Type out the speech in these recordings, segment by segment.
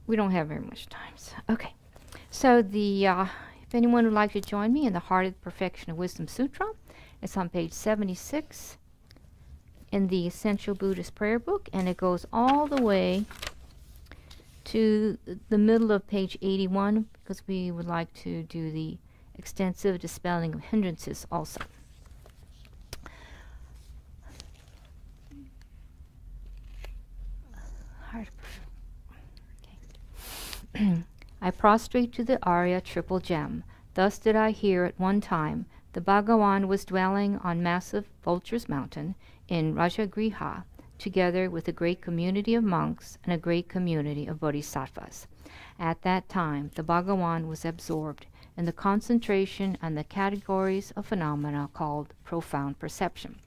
we don't have very much time. So, okay. So if anyone would like to join me in the Heart of Perfection of Wisdom Sutra, it's on page 76 in the Essential Buddhist Prayer Book, and it goes all the way to the middle of page 81, because we would like to do the extensive dispelling of hindrances also. Okay. I prostrate to the Arya triple gem. Thus did I hear at one time the Bhagawan was dwelling on massive Vulture's Mountain in Rajagriha, together with a great community of monks and a great community of bodhisattvas. At that time, the Bhagawan was absorbed in the concentration and the categories of phenomena called profound perception.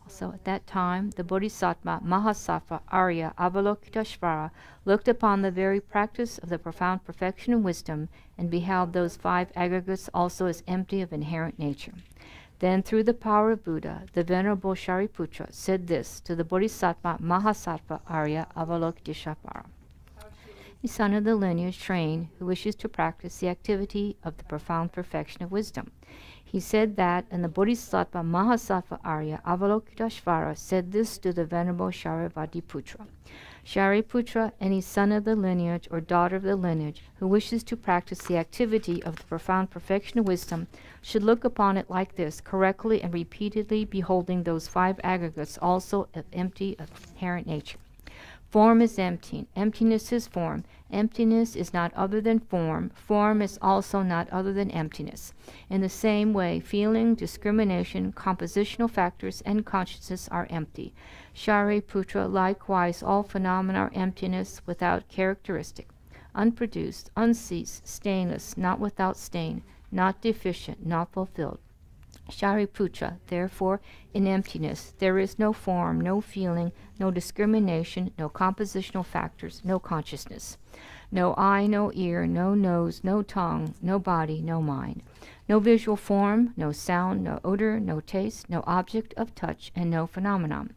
Also at that time, the Bodhisattva Mahasattva Arya Avalokiteshvara looked upon the very practice of the profound perfection of wisdom and beheld those 5 aggregates also as empty of inherent nature. Then, through the power of Buddha, the Venerable Shariputra said this to the Bodhisattva Mahasattva Arya Avalokiteshvara: a son of the lineage trained who wishes to practice the activity of the profound perfection of wisdom. He said that, and the Bodhisattva Mahasattva Arya Avalokiteshvara said this to the Venerable Sharivatiputra: Shariputra, any son of the lineage or daughter of the lineage who wishes to practice the activity of the profound perfection of wisdom should look upon it like this, correctly and repeatedly beholding those 5 aggregates also of empty of inherent nature. Form is empty. Emptiness is form. Emptiness is not other than form. Form is also not other than emptiness. In the same way, feeling, discrimination, compositional factors, and consciousness are empty. Shariputra, likewise, all phenomena are emptiness without characteristic, unproduced, unceased, stainless, not without stain, not deficient, not fulfilled. Shariputra, therefore, in emptiness, there is no form, no feeling, no discrimination, no compositional factors, no consciousness. No eye, no ear, no nose, no tongue, no body, no mind. No visual form, no sound, no odor, no taste, no object of touch, and no phenomenon.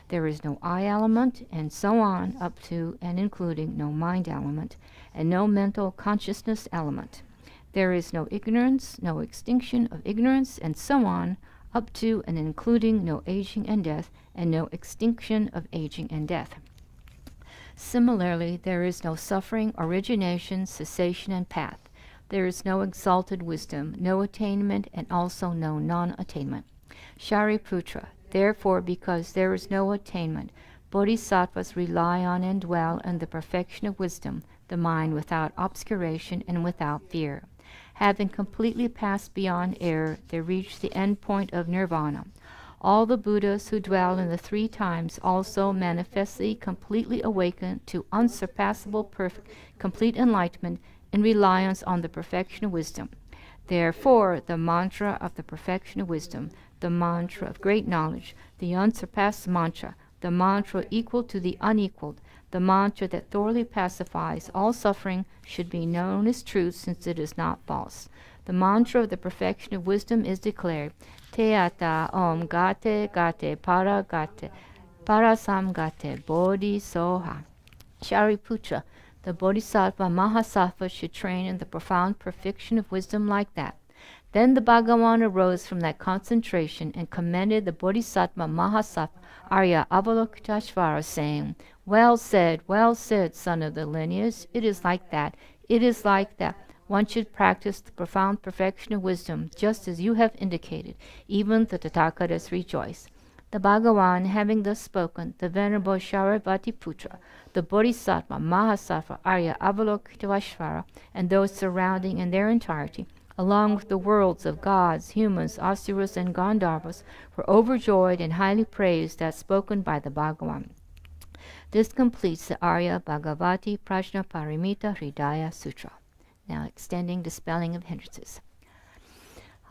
There is no I element, and so on, up to and including no mind element, and no mental consciousness element. There is no ignorance, no extinction of ignorance, and so on, up to and including no aging and death, and no extinction of aging and death. Similarly, there is no suffering, origination, cessation, and path. There is no exalted wisdom, no attainment, and also no non-attainment. Shariputra, therefore, because there is no attainment, bodhisattvas rely on and dwell in the perfection of wisdom, the mind without obscuration and without fear. Having completely passed beyond error, they reach the end point of nirvana. All the Buddhas who dwell in the 3 times also manifestly completely awaken to unsurpassable perfect, complete enlightenment in reliance on the perfection of wisdom. Therefore, the mantra of the perfection of wisdom, the mantra of great knowledge, the unsurpassed mantra, the mantra equal to the unequaled, the mantra that thoroughly pacifies all suffering, should be known as truth, since it is not false. The mantra of the perfection of wisdom is declared: Teata om gate gate para gate parasam gate bodhi soha. Shariputra, the Bodhisattva Mahasattva should train in the profound perfection of wisdom like that. Then the Bhagawan arose from that concentration and commended the Bodhisattva Mahasattva Arya Avalokiteshvara, saying, well said, son of the lineage. It is like that. It is like that. One should practice the profound perfection of wisdom, just as you have indicated. Even the Tathagatas rejoice. The Bhagawan, having thus spoken, the Venerable Sharivatiputra, the Bodhisattva Mahasattva Arya Avalokiteshvara, and those surrounding in their entirety, along with the worlds of gods, humans, asuras, and Gandharvas, were overjoyed and highly praised as spoken by the Bhagawan. This completes the Arya Bhagavati Prajna Paramita Hridaya Sutra. Now extending dispelling of hindrances.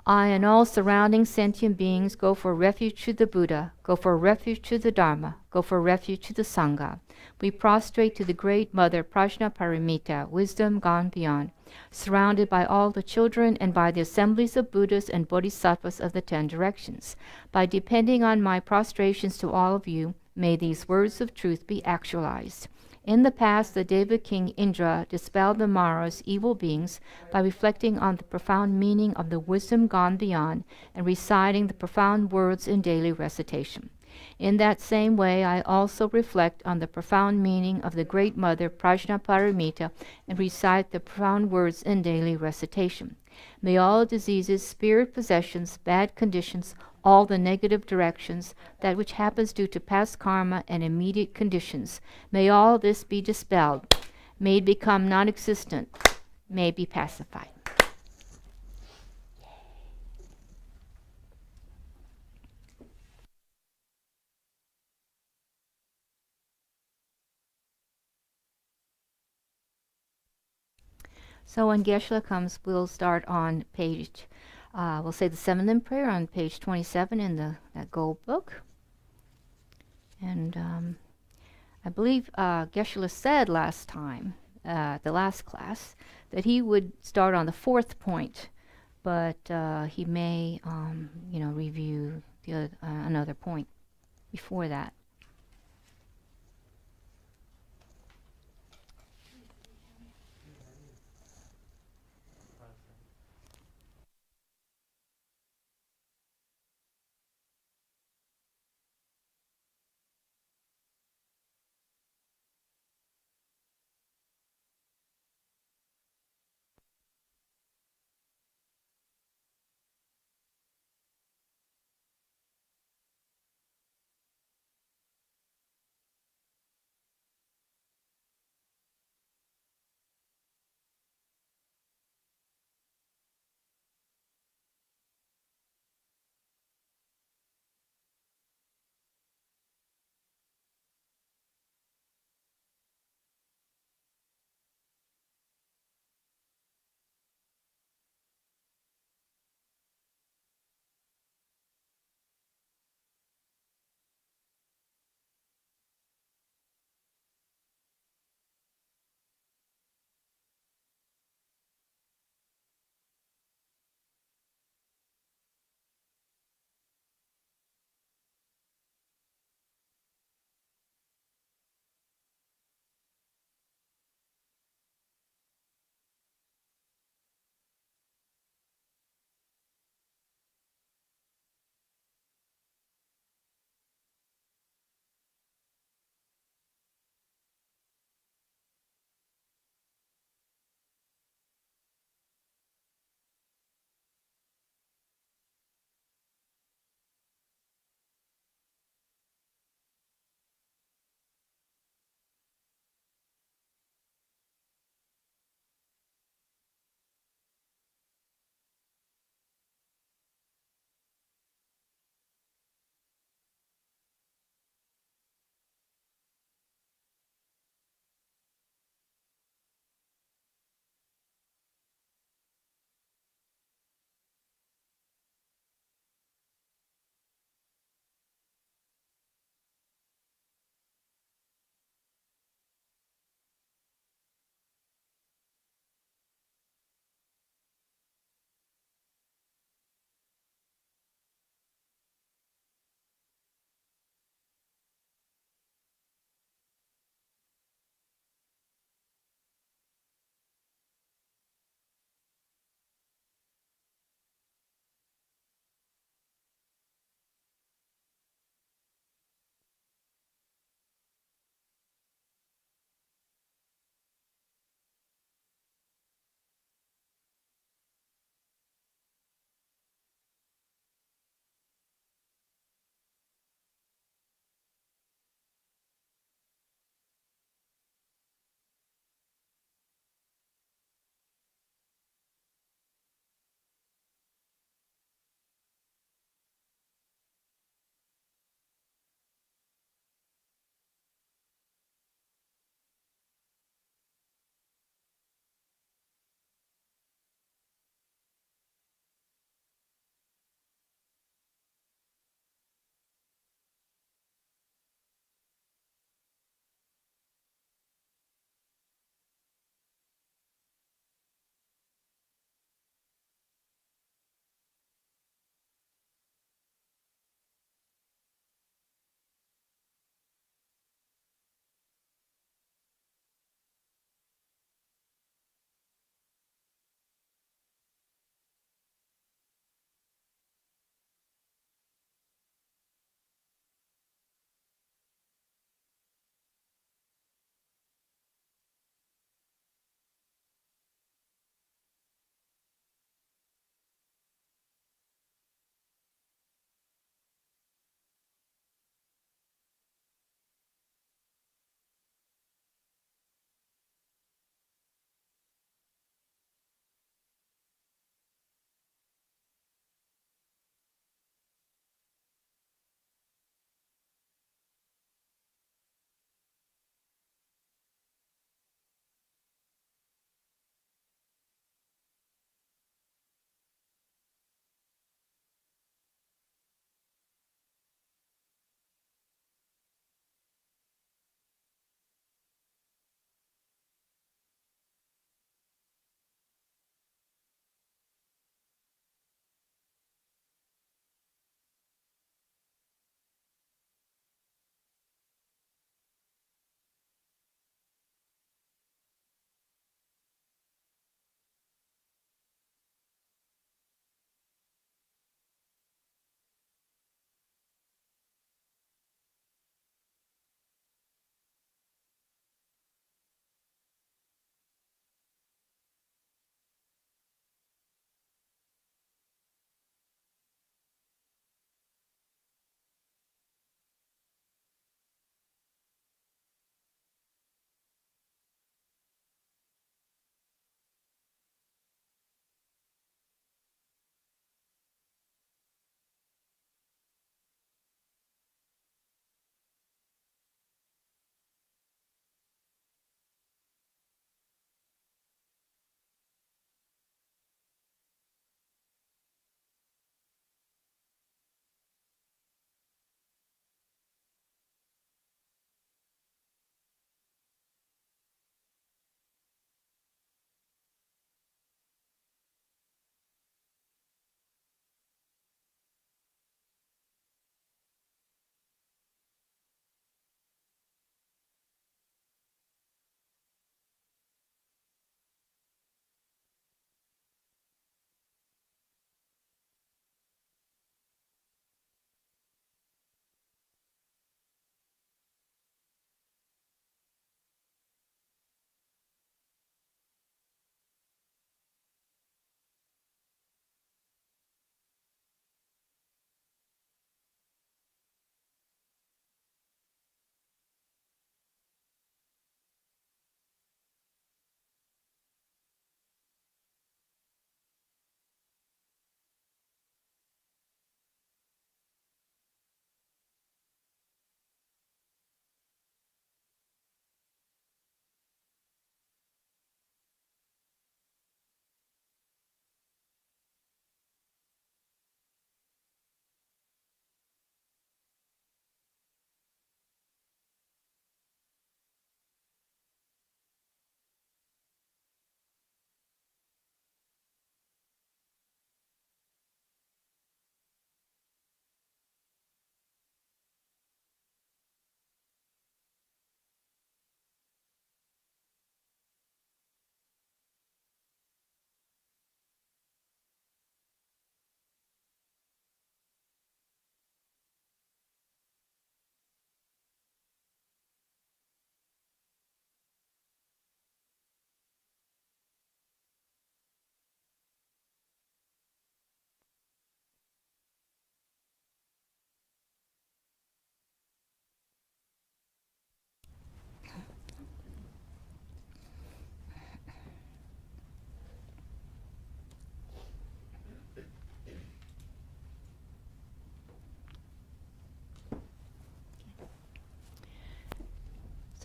I and all surrounding sentient beings go for refuge to the Buddha, go for refuge to the Dharma, go for refuge to the Sangha. We prostrate to the Great Mother Prajna Paramita, wisdom gone beyond, surrounded by all the children and by the assemblies of Buddhas and Bodhisattvas of the 10 directions. By depending on my prostrations to all of you, may these words of truth be actualized. In the past, the Deva king Indra dispelled the Maras, evil beings, by reflecting on the profound meaning of the wisdom gone beyond and reciting the profound words in daily recitation. In that same way, I also reflect on the profound meaning of the Great Mother Prajnaparamita and recite the profound words in daily recitation. May all diseases, spirit possessions, bad conditions, all the negative directions, that which happens due to past karma and immediate conditions, may all this be dispelled, may it become non existent, may it be pacified. So when Geshe-la comes, we'll start on page, we'll say the seventh prayer on page 27 in that gold book. And I believe Geshe-la said last time, the last class, that he would start on the fourth point, but he may, review another point before that.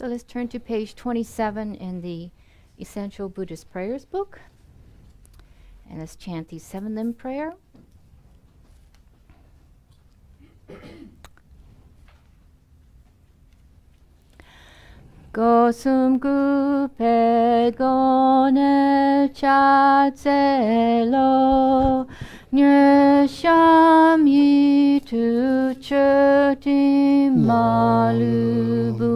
So let's turn to page 27 in the Essential Buddhist Prayers book. And let's chant the 7-limb prayer. Gosum gupe gone chatselo nyesham yitu churti malubu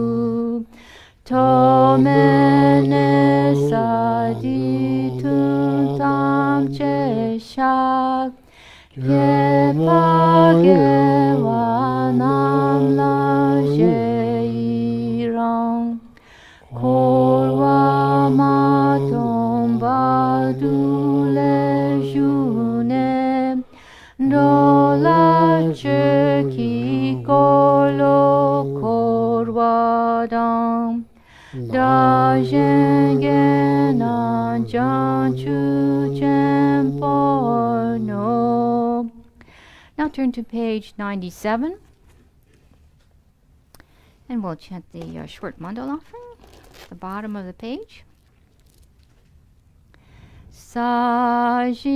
tomene saditun tam cheshak Kepage wanam la jeirong Korwa matom badule june Dola cheki kolo korwa dam Da jengen an janchu jempo no. Now turn to page 97 and we'll chant the short mandala offering at the bottom of the page. Saji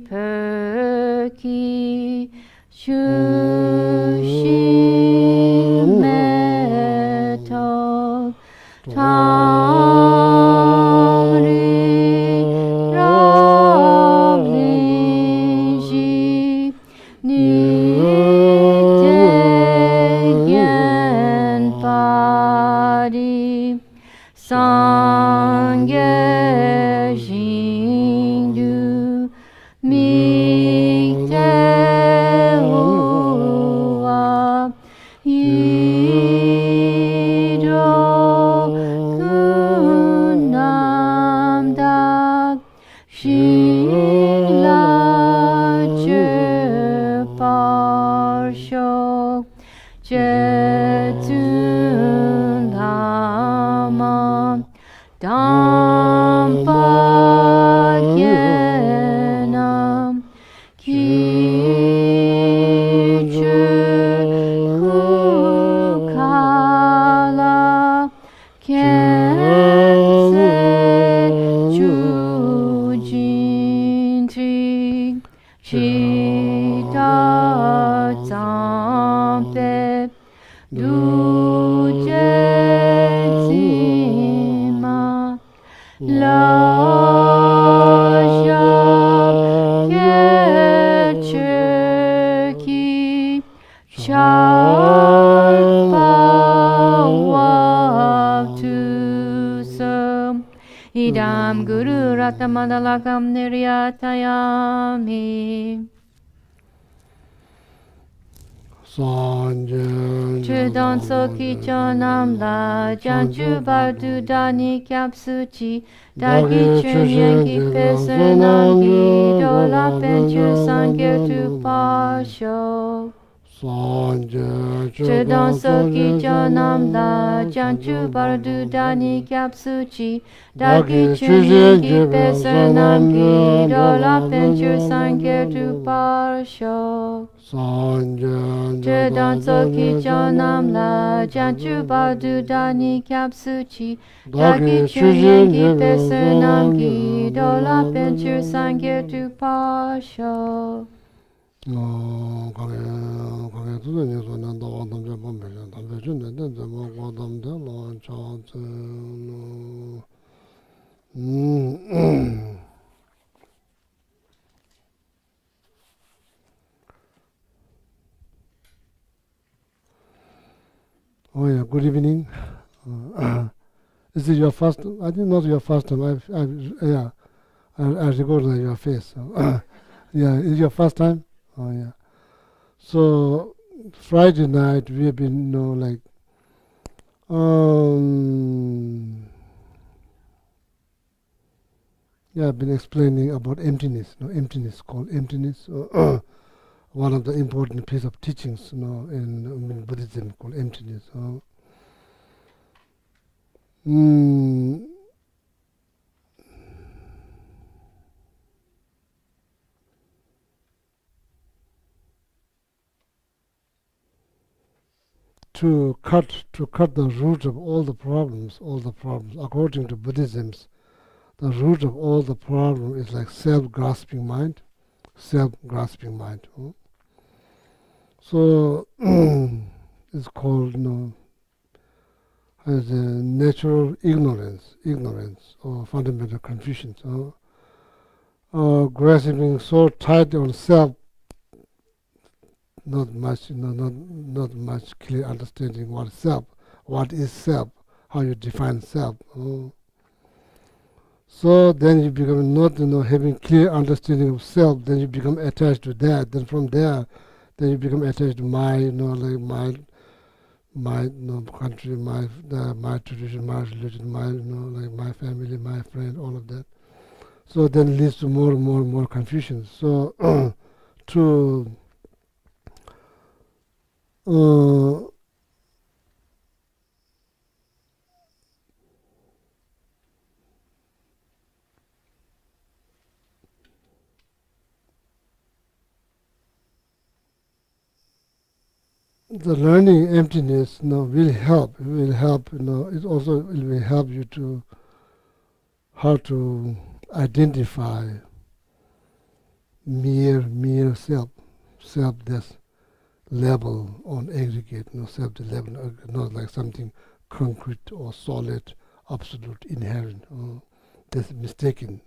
perki shushi meto tamri rabliji nitegen padi sangye jindu mikte uwa yido kunam dak shila parshok jetun dhamma dampa kyenam kichu kukala kense chujintri chita zampe duje zima Laja Kercherki Shalpawavtusam Idam Guru Ratamadalakam Niryatayami Chudan soki chonam la janchu bardu dani kyapsuchi dagi chunyengi pesenangi dola penchu sangye tu pasho Chudan soki chonam la janchu bardu dani kyapsuchi dagi chunyengi pesenangi dola penchu sangye tu pasho Chedan soki chonam la janchu bardu dani kyapsuchi dagi chunyengi pesenangi dola penchu sangye tu pasho 강에 두더니 소년 더 담제 범배전 담배 준데 된데 뭐 담대 런차즈 Oh yeah, good evening. Is it your first? I think not your first time. I recognize your face. So, yeah, is your first time? Oh yeah. So Friday night we have been, I've been explaining about emptiness. Emptiness called emptiness. One of the important piece of teachings, in Buddhism called emptiness. to cut the root of all the problems, according to Buddhism, the root of all the problem is like self-grasping mind. So it's called, as a natural ignorance or fundamental confusion. Grasping so tight on self, not much clear understanding what is self, how you define self. So then you become not having clear understanding of self. Then you become attached to that. Then from there, then you become attached to my country, my tradition, my religion, my family, my friend, all of that. So then leads to more and more confusion. So to the learning emptiness will help. It will help. It also will help you to how to identify mere self this level on aggregate, self the level, not like something concrete or solid, absolute, inherent. That's mistaken.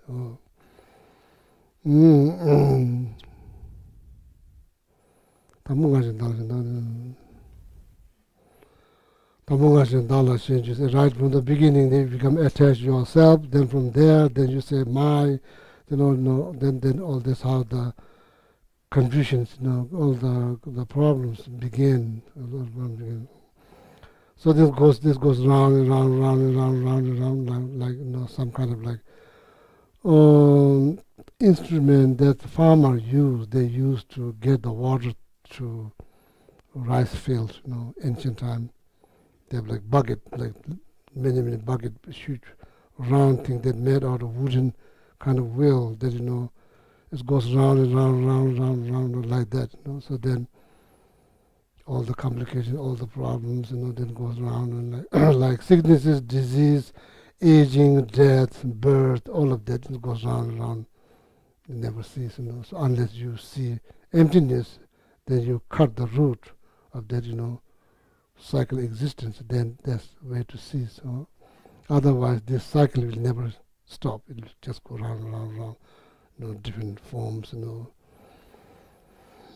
Right from the beginning, they become attached to yourself. Then from there, then you say my, then all this how the confusions, all the problems begin. So this goes round and round, like some kind of like instrument that the farmer they used to get the water to rice fields, ancient time. They have like bucket, like many bucket, huge round thing that made out of wooden kind of wheel that it goes round and round like that. So then all the complications, all the problems, then goes round and like like sicknesses, disease, aging, death, birth, all of that goes round and round. It never ceases. So unless you see emptiness, then you cut the root of that, cycle existence, then that's where to cease. Otherwise, this cycle will never stop. It will just go round and round, different forms,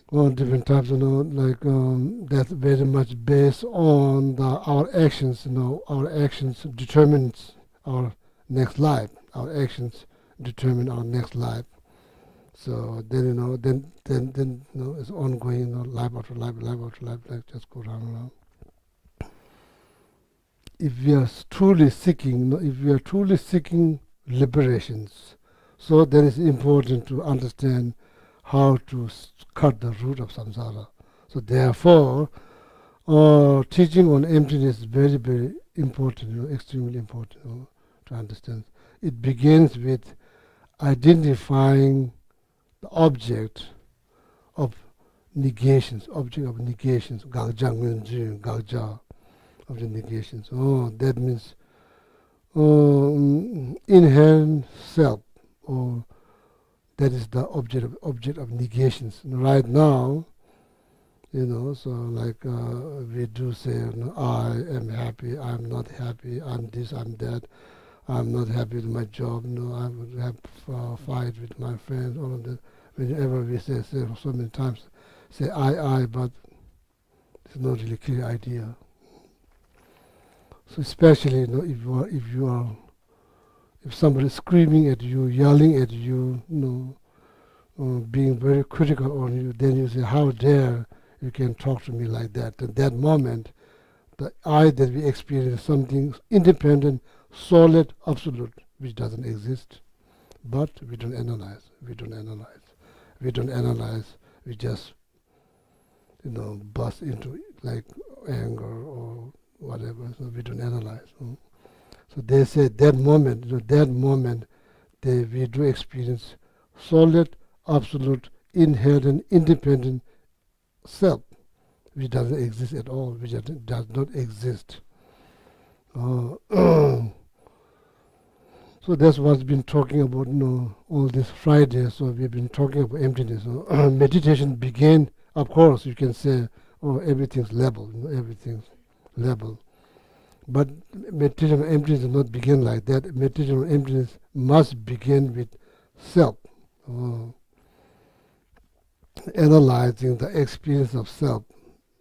all different types, like that's very much based on our actions. Our actions determines our next life. Our actions determine our next life. So then, then it's ongoing, life after life, like just go round and round. If we are truly seeking liberations, so then it's important to understand how to cut the root of samsara. So therefore, teaching on emptiness is very, very important, extremely important to understand. It begins with identifying the object of negations, gagja, of the negations. That means inherent self, or that is the object of negations. Right now, so like we do say, I am happy, I'm not happy, I'm this, I'm that, I'm not happy with my job, I would have a fight with my friends, all of that. Whenever we say so many times, say I, but it's not really clear idea. So especially, if somebody is screaming at you, yelling at you, being very critical on you, then you say, how dare you can talk to me like that? At that moment, the I that we experience is something independent, solid, absolute, which doesn't exist. But we don't analyze. We just, bust into like anger or whatever. So we don't analyze. So they say that moment, we do experience solid, absolute, inherent, independent self, which doesn't exist at all, which does not exist. So that's what's been talking about, all this Friday. So we've been talking about emptiness. Meditation began, of course, you can say, everything's level, everything's level. But meditation on emptiness does not begin like that. Meditation on emptiness must begin with self, analyzing the experience of self.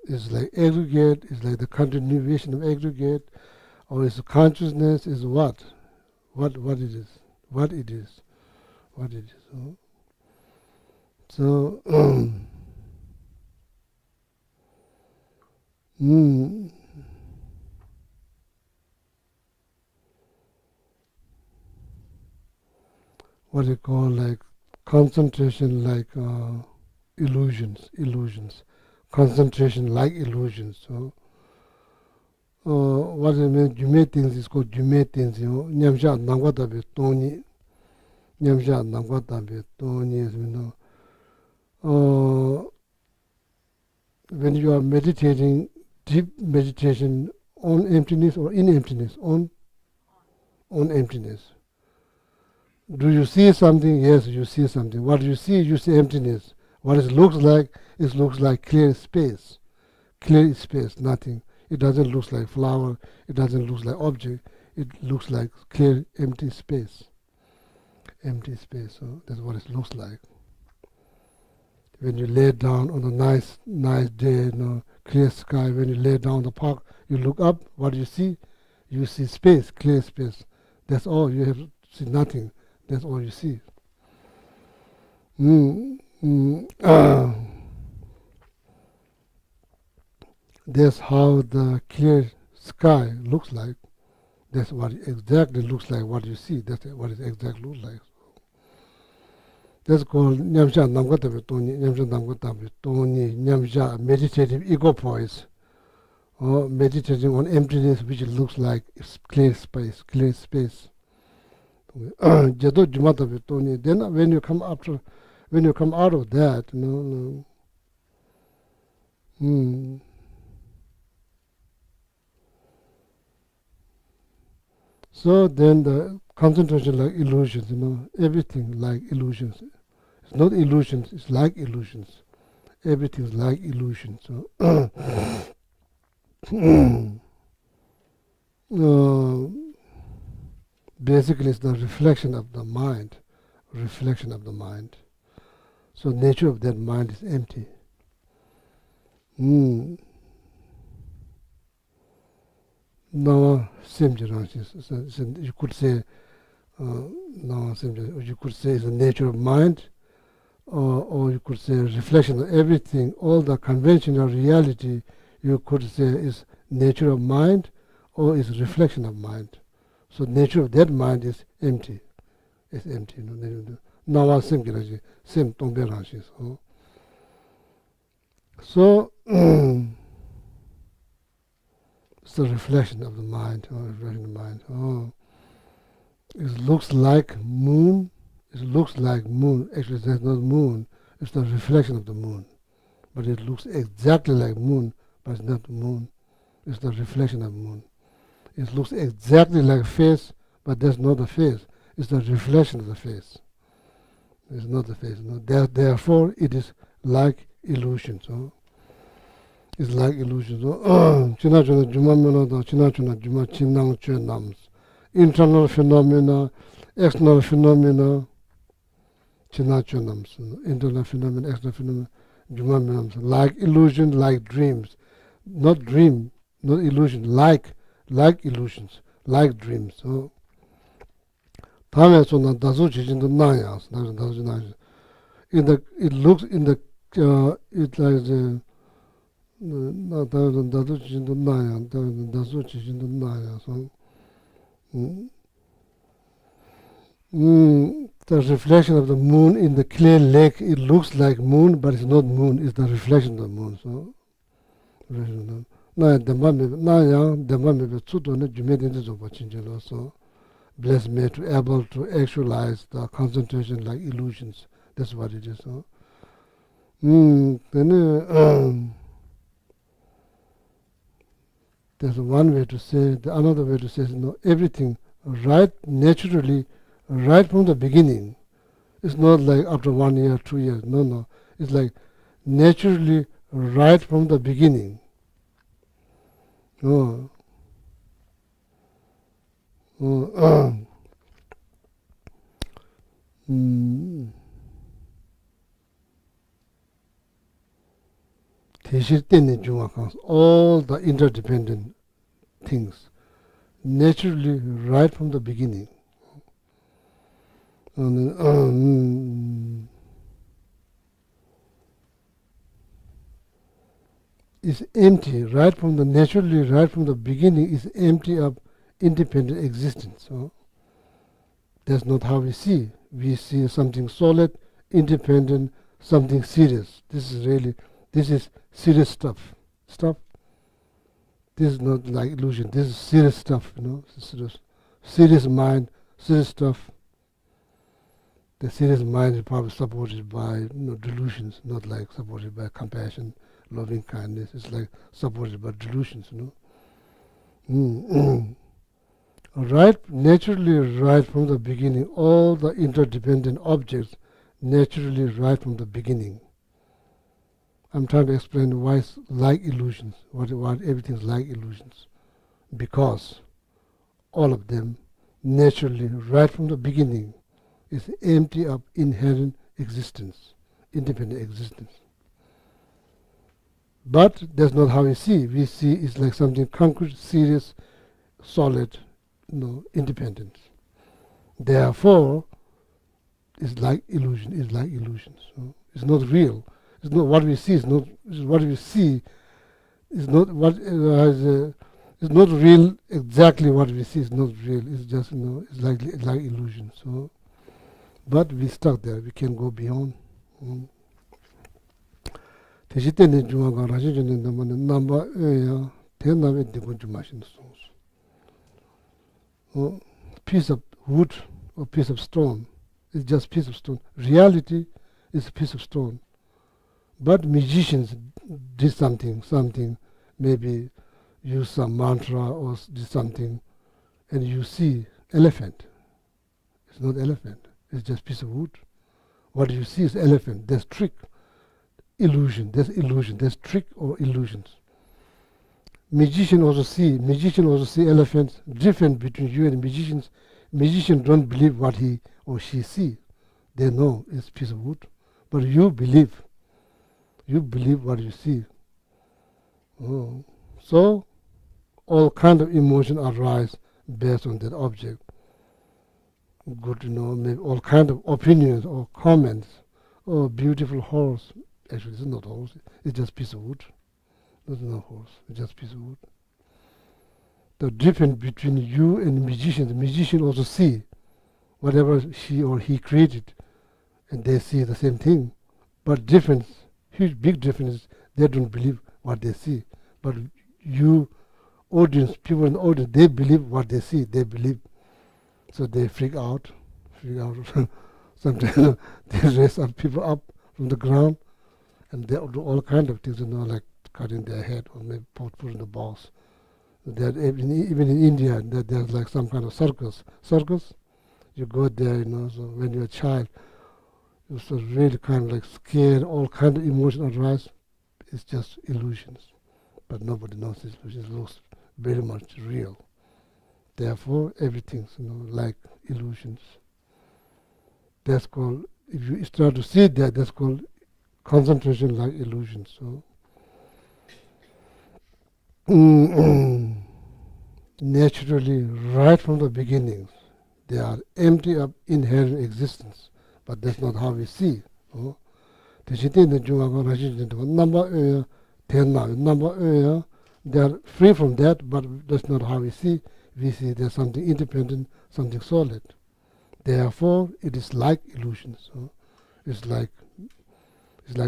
It's like aggregate, it's like the continuation of aggregate, or is consciousness is what? What it is, what it is, what it is. So, what you call like concentration, like illusions, concentration like illusions. So, what I mean, jume things is called jume things. Nyamsha nangwata be toni, nyamsha nangwata be toni. When you are meditating, deep meditation on emptiness or in emptiness, on emptiness. Do you see something? Yes, you see something. What you see emptiness. What it looks like clear space, nothing. It doesn't look like flower, it doesn't look like object, it looks like clear empty space. So that's what it looks like. When you lay down on a nice day, clear sky, when you lay down in the park, you look up, what do you see? You see space, clear space. That's all. You have to see nothing. That's all you see. That's how the clear sky looks like. That's what it exactly looks like, what you see. That's what it exactly looks like. That's called Nyamsha Namgata Toni, Nyamsha meditative ego poise. Or meditating on emptiness, which looks like clear space. Jado Jumata Toni. Then when you come out of that, So then the concentration like illusions, everything like illusions. It's not illusions, it's like illusions. Everything's like illusions. So basically it's the reflection of the mind. So nature of that mind is empty. Now, you could say, you could say it's the nature of mind, or you could say reflection of everything, all the conventional reality, you could say is nature of mind, or is reflection of mind. So nature of that mind is empty. It's empty. Now, same So, it's the reflection of the mind. It looks like moon. Actually, there's not moon. It's the reflection of the moon. But it looks exactly like moon, but it's not the moon. It's the reflection of the moon. It looks exactly like face, but that's not the face. It's the reflection of the face. It's not the face. Therefore, it is like illusion. It's like illusion. Internal phenomena, external phenomena, internal phenomena, external phenomena, like illusion, like dreams. Not dream, not illusion, like illusions, like dreams. It looks in the it's like the the reflection of the moon in the clear lake, it looks like moon, but it's not moon, it's the reflection of the moon. So, bless me to able to actualize the concentration like illusions. That's what it is. There's one way to say. The another way to say is, everything right naturally, right from the beginning. It's not like after 1 year, 2 years. No. It's like naturally right from the beginning. Oh. All the interdependent things naturally right from the beginning. Is empty right from the naturally right from the beginning is empty of independent existence. So that's not how we see. We see something solid, independent, something serious. This is serious stuff. This is not like illusion. This is serious stuff. Serious mind, serious stuff. The serious mind is probably supported by delusions, not like supported by compassion, loving kindness. It's like supported by delusions. Naturally right from the beginning, all the interdependent objects naturally right from the beginning. I'm trying to explain why it's like illusions, what everything's like illusions. Because all of them naturally right from the beginning is empty of inherent existence, independent existence. But that's not how we see. We see it's like something concrete, serious, solid, independent. Therefore, it's like illusion. It's like illusions. It's not real. It's not what we see. It's what we see. It's not what it's not real. Exactly what we see is not real. It's just it's like illusion. So, but we stuck there. We can go beyond. 대시때는 중앙가 라지전에 넘는 남바 대남에 되고 좀 마시는 piece of wood or piece of stone is just piece of stone. Reality is a piece of stone. But musicians did something, maybe use some mantra or did something, and you see elephant. It's not elephant. It's just piece of wood. What you see is elephant. There's trick, illusion. There's illusion. There's trick or illusions. Magicians also see elephants. Different between you and magicians. Magicians don't believe what he or she see. They know it's a piece of wood. But you believe. You believe what you see. So all kind of emotion arise based on that object. Good to know, maybe all kind of opinions or comments. Oh, beautiful horse. Actually, it's not a horse. It's just a piece of wood. It's not a horse. It's just a piece of wood. The difference between you and musicians. The musician also see whatever she or he created, and they see the same thing. But difference, huge, big difference. They don't believe what they see. But you, audience, people in the audience, they believe what they see. They believe. So they freak out. Sometimes they raise up people up from the ground, and they do all kind of things, like cutting their head or maybe put in the box. Even in India, there's like some kind of circus. You go there, so when you're a child, you're so really kind of like scared, all kind of emotions arise. It's just illusions. But nobody knows this. It looks very much real. Therefore, everything's like illusions. That's called, if you start to see that, that's called concentration like illusions. So, naturally, right from the beginnings, they are empty of inherent existence. But that's not how we see. They are free from that, but that's not how we see. We see there's something independent, something solid. Therefore, it is like illusions. It's like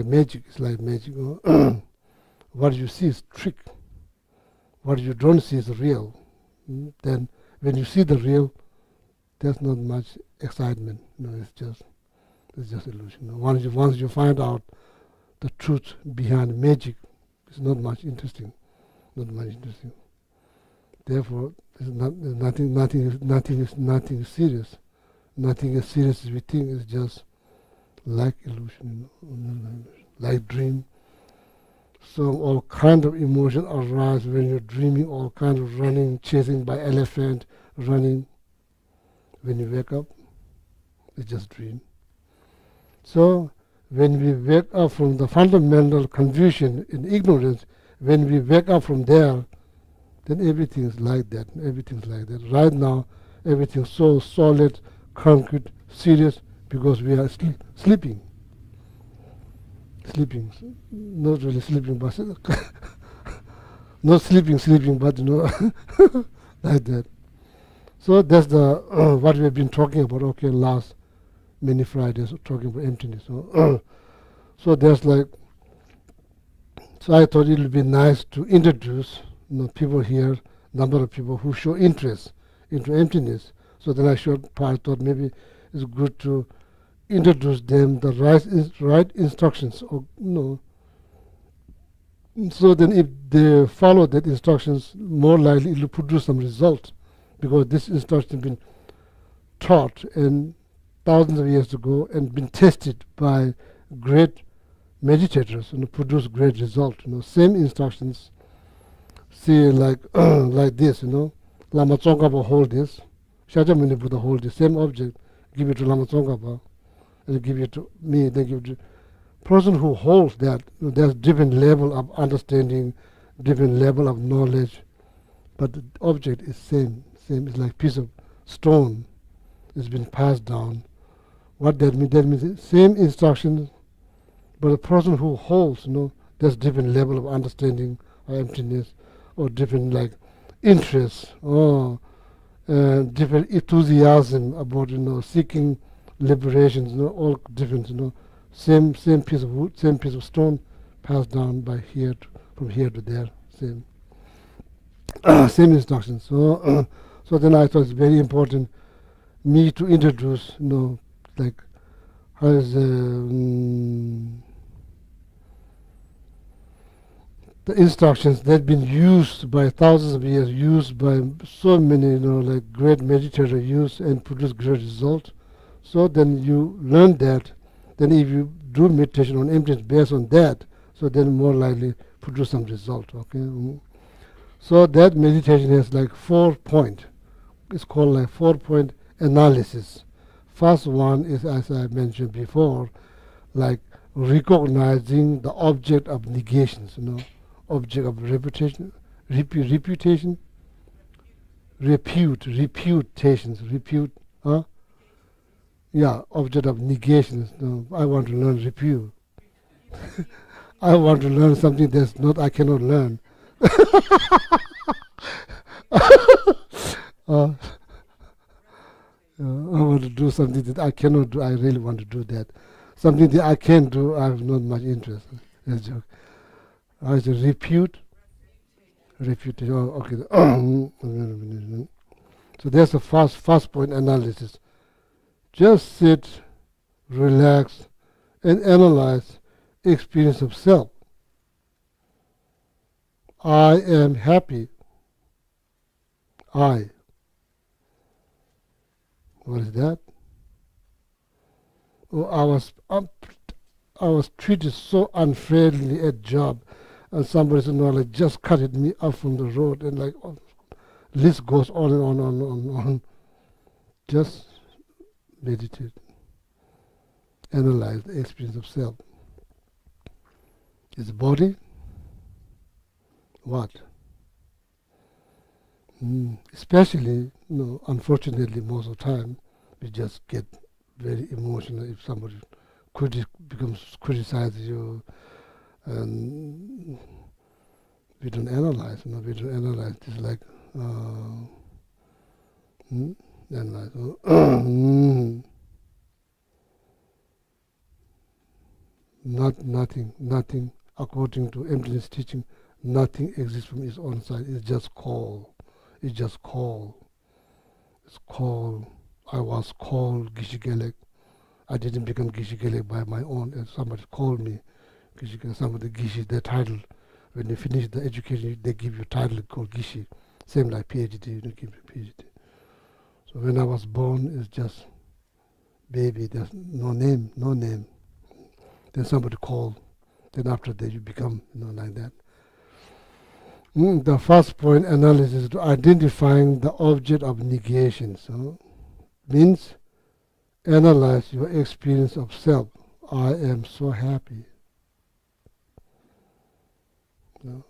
magic. It's like magic. What you see is trick. What you don't see is real. Then, when you see the real, there's not much excitement. It's just illusion. Once you find out the truth behind magic, it's not much interesting. Not much interesting. Therefore, nothing is serious. Nothing as serious as we think. Is just like illusion, like dream. So all kind of emotion arise when you're dreaming. All kind of running, chasing by elephant, running. When you wake up, it's just dream. So when we wake up from the fundamental confusion and ignorance, when we wake up from there, then everything is like that. Everything's like that. Right now, everything's so solid, concrete, serious, because we are sleeping. Sleeping. Not really sleeping, but not sleeping, but like that. So that's the what we've been talking about. Okay, last many Fridays talking about emptiness. So there's like. So I thought it would be nice to introduce people here, number of people who show interest into emptiness. So then I thought maybe it's good to introduce them the right instructions. So then if they follow that instructions, more likely it will produce some result, because this instruction has been taught and thousands of years ago and been tested by great meditators and produce great result. Same instructions. See, like like this. Lama Tsongkhapa hold this. Shakyamuni Buddha hold the same object. Give it to Lama Tsongkhapa, and give it to me. Then give it to person who holds that. There's different level of understanding, different level of knowledge, but the object is same. Same. It's like piece of stone. It's been passed down. What that means? That means same instructions. But the person who holds, there's different level of understanding or emptiness, or different like interests, or different enthusiasm about seeking liberations, all different, same piece of wood, same piece of stone, passed down by here from here to there, same same instructions. So then I thought it's very important me to introduce, like how is the instructions that have been used by thousands of years, used by so many, like great meditators use and produce great result. So then you learn that. Then if you do meditation on emptiness based on that, so then more likely produce some result. Okay. So that meditation has like 4 points. It's called like 4-point analysis. First one is, as I mentioned before, like recognizing the object of negations. Object of reputations, yeah, object of negations. I want to learn repute. I want to learn something that's not, I cannot learn. I want to do something that I cannot do. I really want to do that. Something that I can do, I have not much interest. That's a joke. I say reputation. Oh, okay. So there's a first point analysis. Just sit, relax, and analyze experience of self. I am happy. What is that? Oh, I was treated so unfairly at job, and somebody said, no, like just cut me up from the road, and like list goes on and on and on and on. Just meditate, analyze the experience of self. Is the body what? Especially, unfortunately, most of the time, we just get very emotional if somebody criticizes you, and we don't analyze. We don't analyze. It's like analyze. Nothing. According to emptiness teaching, nothing exists from its own side. It's just call. It's just call. It's call. I was called Gishigelek. I didn't become Gishigelek by my own. And somebody called me Gishigelek. Somebody Gishi, their title. When you finish the education, they give you a title called Gishi. Same like PhD, you know, give a PhD. So when I was born, it's just baby. There's no name, no name. Then somebody call. Then after that, you become, you know, like that. The first point, analysis, to identifying the object of negation. So means analyze your experience of self. I am so happy. You know,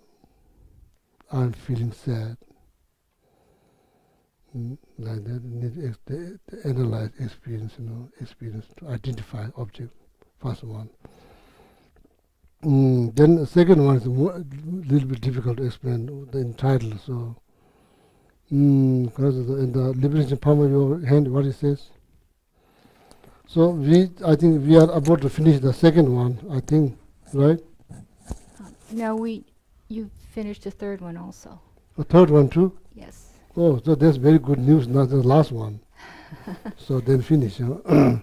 I'm feeling sad. Like that, need the analyze experience, you know, experience to identify object. First one. Then the second one is a little bit difficult to explain the title. So, because in the liberation palm of your hand, what it says. So I think we are about to finish the second one. I think, right? No, you finished the third one also. The third one too. Yes. Oh, so that's very good news. Not the last one. So then finish. In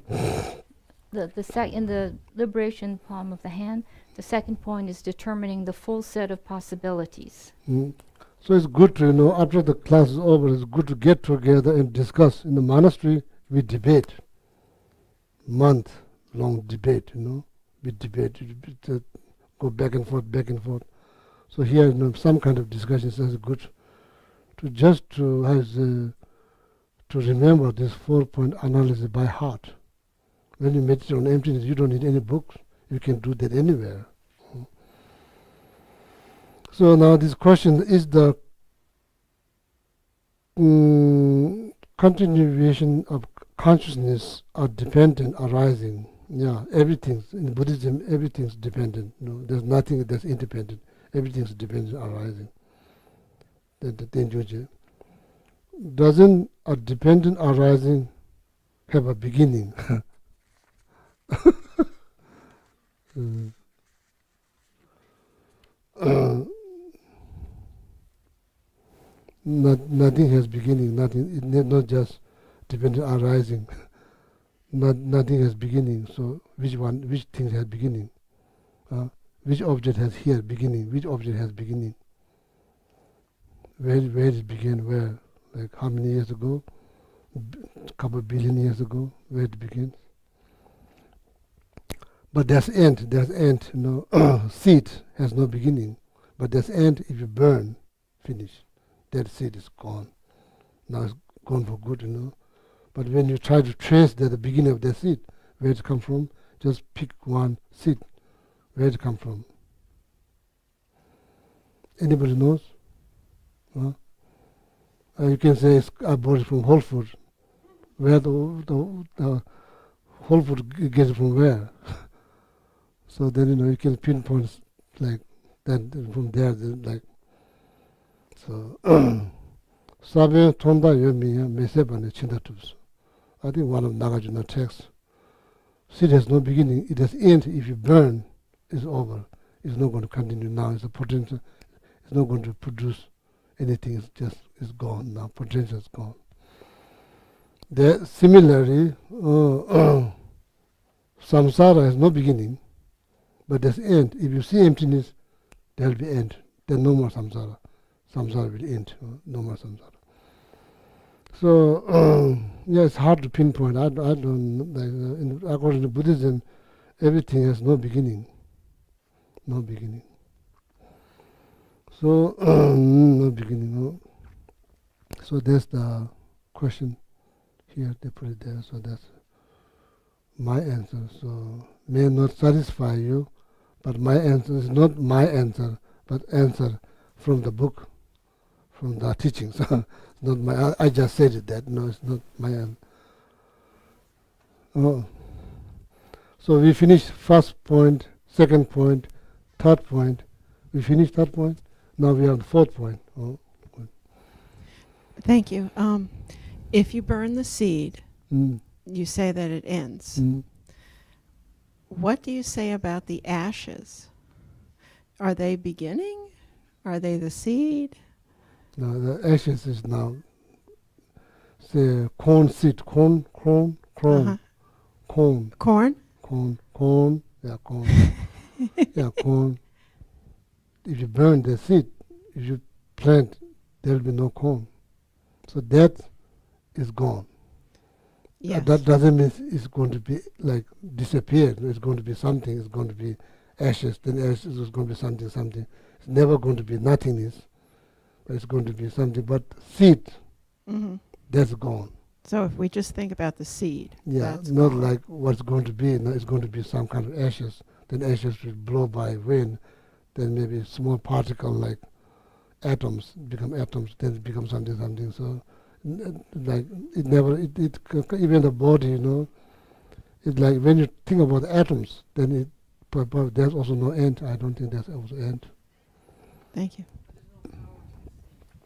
the liberation palm of the hand, the second point is determining the full set of possibilities. So it's good to, you know, after the class is over, it's good to get together and discuss. In the monastery, we debate. Month-long debate, you know. We debate, go back and forth, back and forth. So here, you know, some kind of discussion is good to just to remember this 4-point analysis by heart. When you meditate on emptiness, you don't need any books. You can do that anywhere. So now this question is the continuation of consciousness or dependent arising. Yeah, everything's in Buddhism. Everything's dependent. No, there's nothing that's independent. Everything's dependent arising. Doesn't a dependent arising have a beginning? Nothing has beginning. Nothing. It's not just dependent arising. Nothing has beginning. So which thing has beginning? Which object has here beginning? Which object has beginning? Where it began? Where? Like how many years ago? A couple billion years ago. Where it begins? But there's end. There's end. You know, seed has no beginning. But there's end if you burn, finish. That seed is gone. Now it's gone for good, you know. But when you try to trace the beginning of that seed, where it come from, just pick one seed. Where it come from? Anybody knows? You can say I bought it from Whole Foods. Where the Whole Foods gets it from where? So then, you know, you can pinpoint like that from there, like. So, Sabe Tonda Yomiya Mesebane Chindatubs. I think one of Nagarjuna texts. Seed has no beginning, it has end. If you burn, it's over. It's not going to continue now. It's a potential. It's not going to produce anything. It's gone now. Potential is gone. Similarly, samsara has no beginning, but there's end. If you see emptiness, there will be end. There's no more samsara. Samsara will end. No more samsara. So yeah, it's hard to pinpoint. I don't like. According to Buddhism, everything has no beginning. No beginning. So no beginning. No. So that's the question here. They put it there. So that's my answer. So may not satisfy you, but my answer is not my answer, but answer from the book, from the teachings. Not my. I just said it. That no, it's not my answer. Oh. So we finished first point, second point, third point. We finished third point. Now we are on the fourth point. Oh. Thank you. If you burn the seed, you say that it ends. What do you say about the ashes? Are they beginning? Are they the seed? No, the ashes is now. Say corn seed, corn. Uh-huh. Corn. Yeah, corn. Yeah, corn. If you burn the seed, if you plant there will be no cone. So death is gone. Yes. That doesn't mean it's going to be like disappeared. It's going to be something. It's going to be ashes. Then ashes is going to be something, something. It's never going to be nothingness. But it's going to be something. But seed, that's gone. So if we just think about the seed. Yeah, that's not gone. like what's going to be. No, it's going to be some kind of ashes. Then ashes will blow by wind. Then maybe small particle like atoms become atoms. Then it becomes something, something. So like it never, even the body, it's like when you think about atoms, then but there's also no end. I don't think there's also end. Thank you.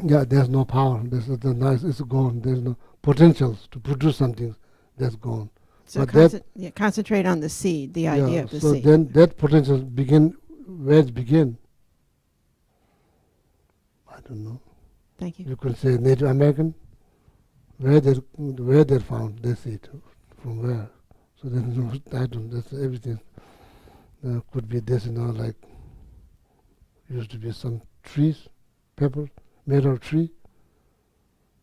Yeah, there's no power. It's gone. There's no potentials to produce something. That's gone. So But concentrate on the seed, the idea of the so seed. then that potential where it begin? I don't know. Thank you. You could say Native American. Where they found their seed, from where? So there's no, I don't. That's everything. Could be this, like used to be some trees, pepper made out of tree,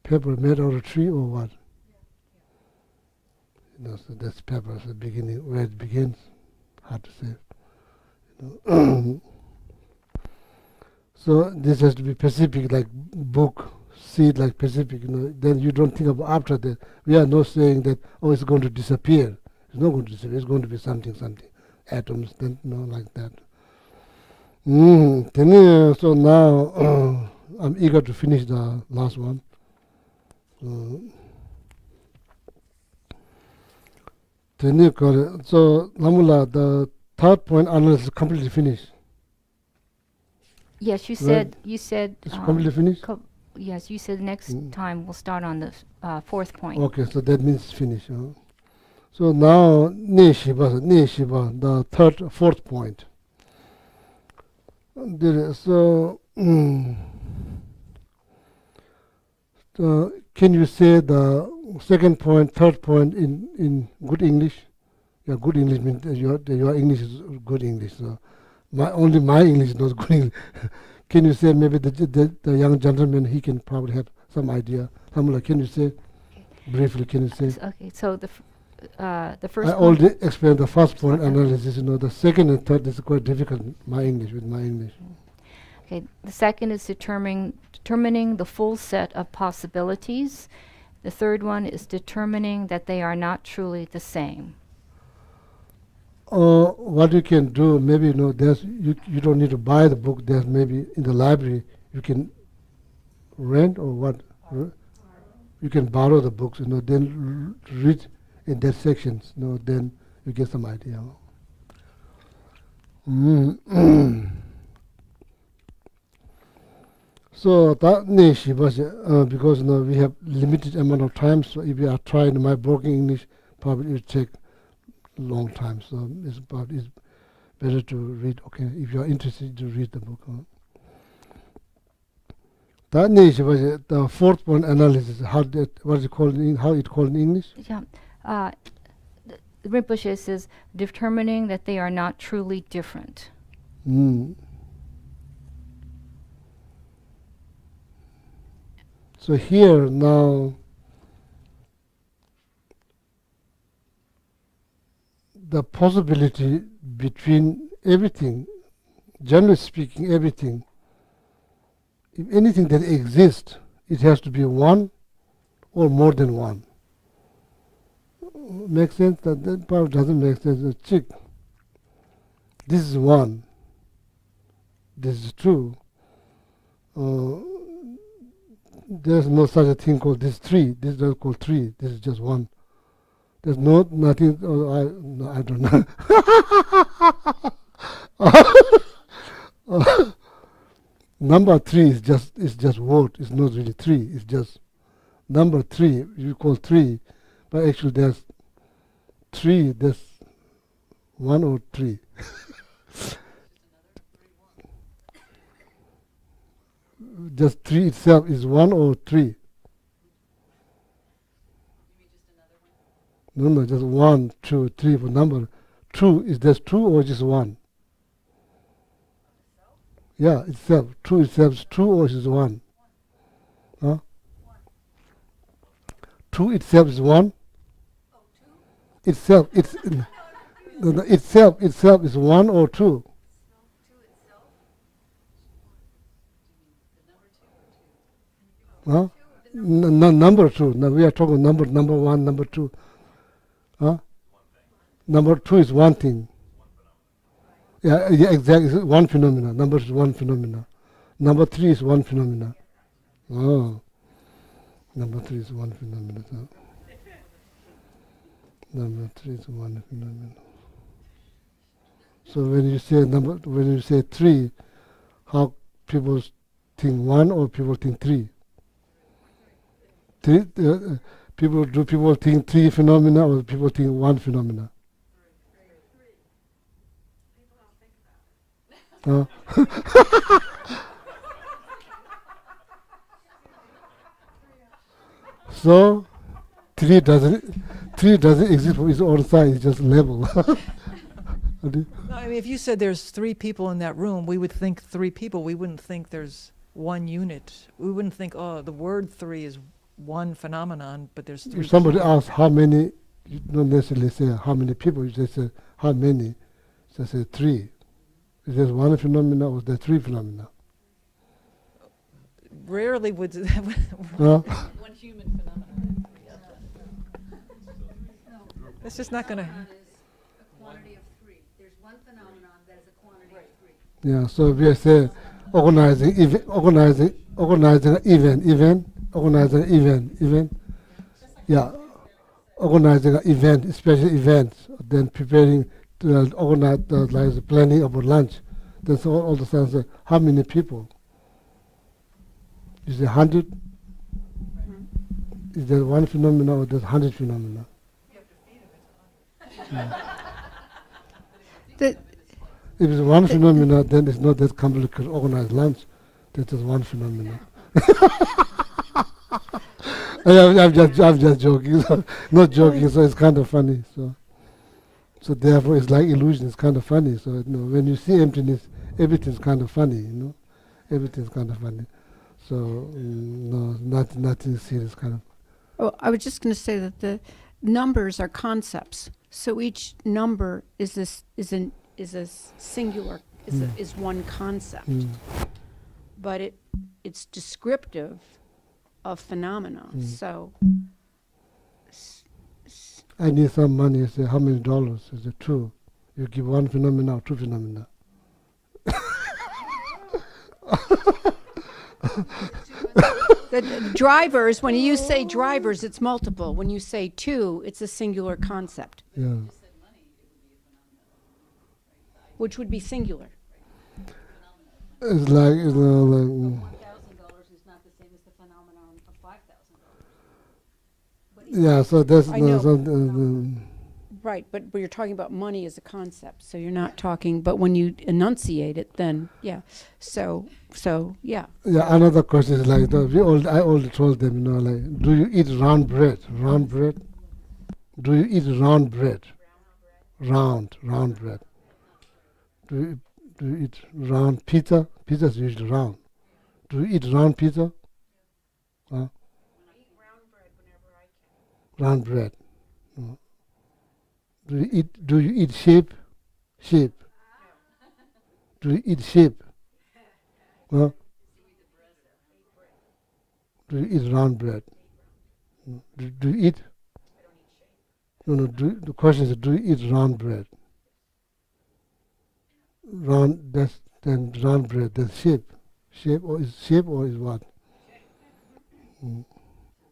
pepper made out of tree, or what? So that's pepper. The beginning, where it begins, hard to say. So this has to be specific, like book. Seed like Pacific, then you don't think about after that. We are not saying that, it's going to disappear. It's not going to disappear. It's going to be something. Atoms, then, like that. So now I'm eager to finish the last one. So, Lamula, the third point analysis is completely finished. Yes, you Right. said It's completely finished? yes, you said next time we'll start on the fourth point. Okay, so that means it's finished. So now, Neshiba, the fourth point. So, can you say the second point, third point in good English? Yeah, good English means your English is good English. So only my English is not good English. Can you say maybe the young gentleman, he can probably have some idea. Samula, can you say briefly? Can you say? Okay, so the first. I already explained the first point analysis. The second and third is quite difficult. My English. Okay, the second is determining the full set of possibilities. The third one is determining that they are not truly the same. What you can do, maybe there's you don't need to buy the book. There's maybe in the library you can rent or what. You can borrow the books. Then read in that sections. Then you get some idea. So that because we have limited amount of time. So if you are trying my broken English, probably it will take long time. So it's better to read. Okay, if you are interested to read the book. That the fourth point analysis. What is it called? How it called in English? Yeah, the Rinpoche says determining that they are not truly different. So here now, the possibility between everything, generally speaking, everything, if anything that exists, it has to be one or more than one. Makes sense? That part doesn't make sense. Check. This is one. This is two. There's no such a thing called this three. This is not called three. This is just one. There's nothing. I don't know. Number three is just word. It's not really three. It's just number three. You call three, but actually there's three. There's one or three. Just three itself is one or three. No, just 1, 2, 3 for number. Two is there's two or just one? Yeah, itself. Two itself is two or is one? Huh? 2 itself is 1. Itself, itself is 1 or 2. Huh? Number 2. Now we are talking number 1, number 2. Huh? Number 2 is one thing. Yeah, exactly. It's one phenomena. Number is one phenomena. Number 3 is one phenomena. Oh, number 3 is one phenomena. So number 3 is one phenomena. So when you say 3, how people think 1 or people think 3? People think 3 phenomena or people think 1 phenomena? So 3 doesn't exist for its own size. It's just level. No, I mean, if you said there's 3 people in that room, we would think 3 people. We wouldn't think there's 1 unit. We wouldn't think, oh, the word 3 is 1 phenomenon, but there's 3. If somebody asks how many, you don't necessarily say how many people. You just say how many. Just say 3. Is there 1 phenomena or is there 3 phenomena? Rarely would Huh? 1 human phenomenon. It's just not going to. Quantity of 3. There's 1 phenomenon that is a quantity of 3. Yeah. So we say organizing event. Yeah. Organizing an event, special events, then preparing to organize like the planning about lunch. That's all the time say how many people? Is it 100? Is there 1 phenomena or there's 100 phenomena? If it's 1 phenomena, then it's not that complicated. Organize lunch. That's just 1 phenomena. I'm just joking. So, not joking. So it's kind of funny. So therefore, it's like illusion. It's kind of funny. So when you see emptiness, everything's kind of funny. Everything's kind of funny. So no, nothing serious kind of. Oh, I was just going to say that the numbers are concepts. So each number is a singular, is one concept. But it's descriptive of phenomena. So I need some money. I say, how many dollars? I say, 2. You give 1 phenomena or 2 phenomena. the drivers, when you say drivers, it's multiple. When you say 2, it's a singular concept. Yeah. Which would be singular. It's like $1,000 is not the same as the phenomenon of $5,000. yeah. So that's I know. Right, but you're talking about money as a concept, so you're not talking. But when you enunciate it, then yeah. So yeah. Yeah. Another question is like I already told them, like, do you eat round bread? Round bread. Do you eat round bread? Round bread. Do you eat round pizza? Pizza is usually round. Do you eat round pizza? Huh? I eat round bread whenever I can. Round bread. No. Do you eat shape? Shape. Do you eat shape? Huh? Do you eat round bread? No. Do you eat? No. The question is, do you eat round bread? Round. Then round bread. That's shape. Shape or is what?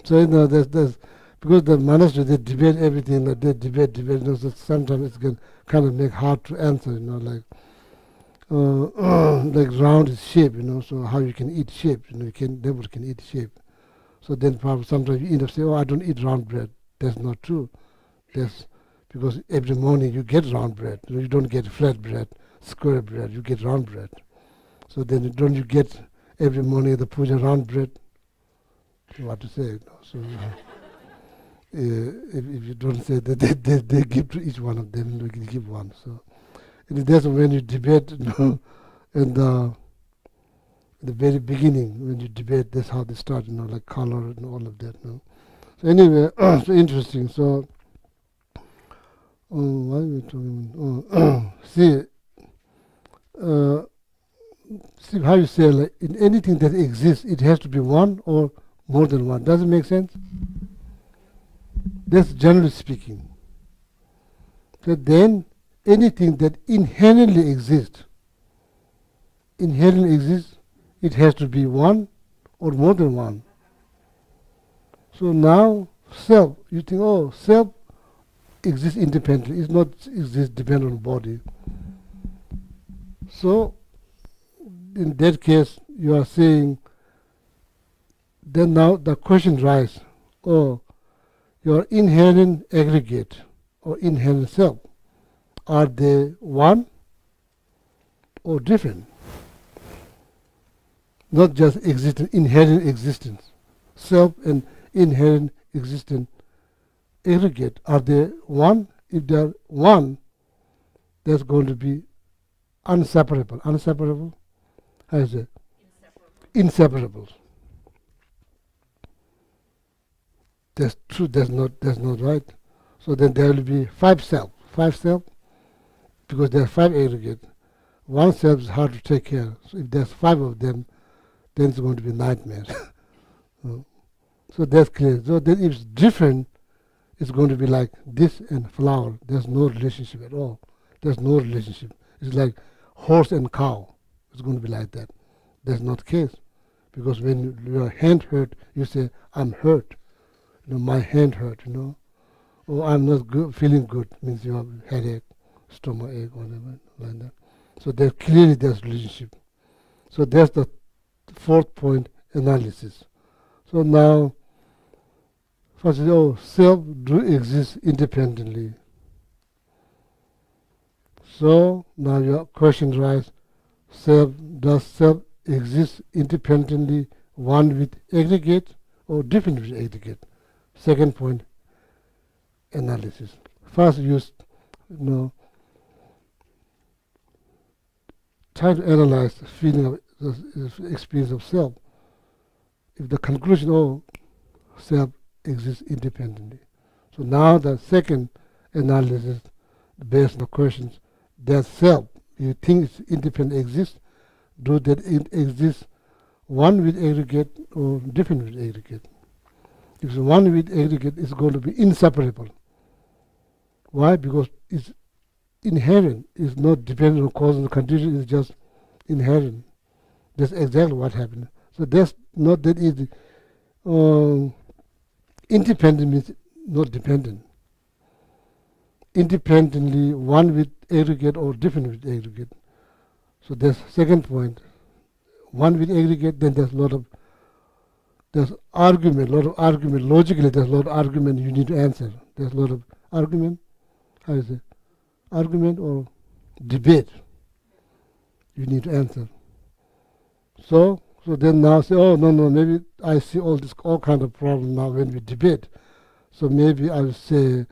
So there's because the monastery they debate everything. Like they debate. So sometimes it's can kind of make hard to answer. Like like round is shape. So how you can eat shape? Nobody can eat shape. So then probably sometimes you end up saying, "Oh, I don't eat round bread." That's not true. That's because every morning you get round bread. You don't get flat bread, square bread. You get round bread. So then don't you get every morning the puja round bread? What to say? So if you don't say that, they give to each one of them. They can give one. So that's when you debate, and the very beginning when you debate, that's how they start, like color and all of that. So anyway, so interesting. So, why are we talking? See how you say, like in anything that exists, it has to be one or more than one. Does it make sense? That's generally speaking. So then, anything that inherently exists, it has to be one or more than one. So now, self, you think, oh, self exists independently. It's not exist dependent on body. So, in that case, you are saying, then now the question arises, oh, your inherent aggregate or inherent self, are they one or different? Not just inherent existence. Self and inherent existence aggregate, are they one? If they are one, that's going to be inseparable. Inseparable? How is it? Inseparable. That's true. That's not right. So then there will be five self, because there are five aggregates. One self is hard to take care of. So if there's five of them, then it's going to be a nightmare. So that's clear. So then if it's different, it's going to be like this and flower. There's no relationship at all. There's no relationship. It's like horse and cow. It's going to be like that. That's not the case. Because when your hand hurt, you say, I'm hurt. My hand hurt, Or I'm not good, feeling good, means you have headache, stomach ache, whatever, like that. So there's relationship. So that's the fourth point, analysis. So now, first, self do exist independently. So now your question arises, does self exist independently, one with aggregate or different with aggregate? Second point, analysis. First, try to analyze the feeling of the experience of self. If the conclusion, self exists independently. So now the second analysis, based on the questions, does self, you think it's independent exists? Do that it exists one with aggregate or different with aggregate? If it's one with aggregate, it's going to be inseparable. Why? Because it's inherent. It's not dependent on cause and condition. It's just inherent. That's exactly what happened. So that's not that easy. Independent means not dependent. Independently, one with aggregate or different with aggregate. So that's second point. One with aggregate, then there's lot of argument. Logically, there's a lot of argument you need to answer. There's a lot of argument. How is it? Argument or debate you need to answer. So then now say, no, maybe I see all kind of problem now when we debate. So maybe I'll say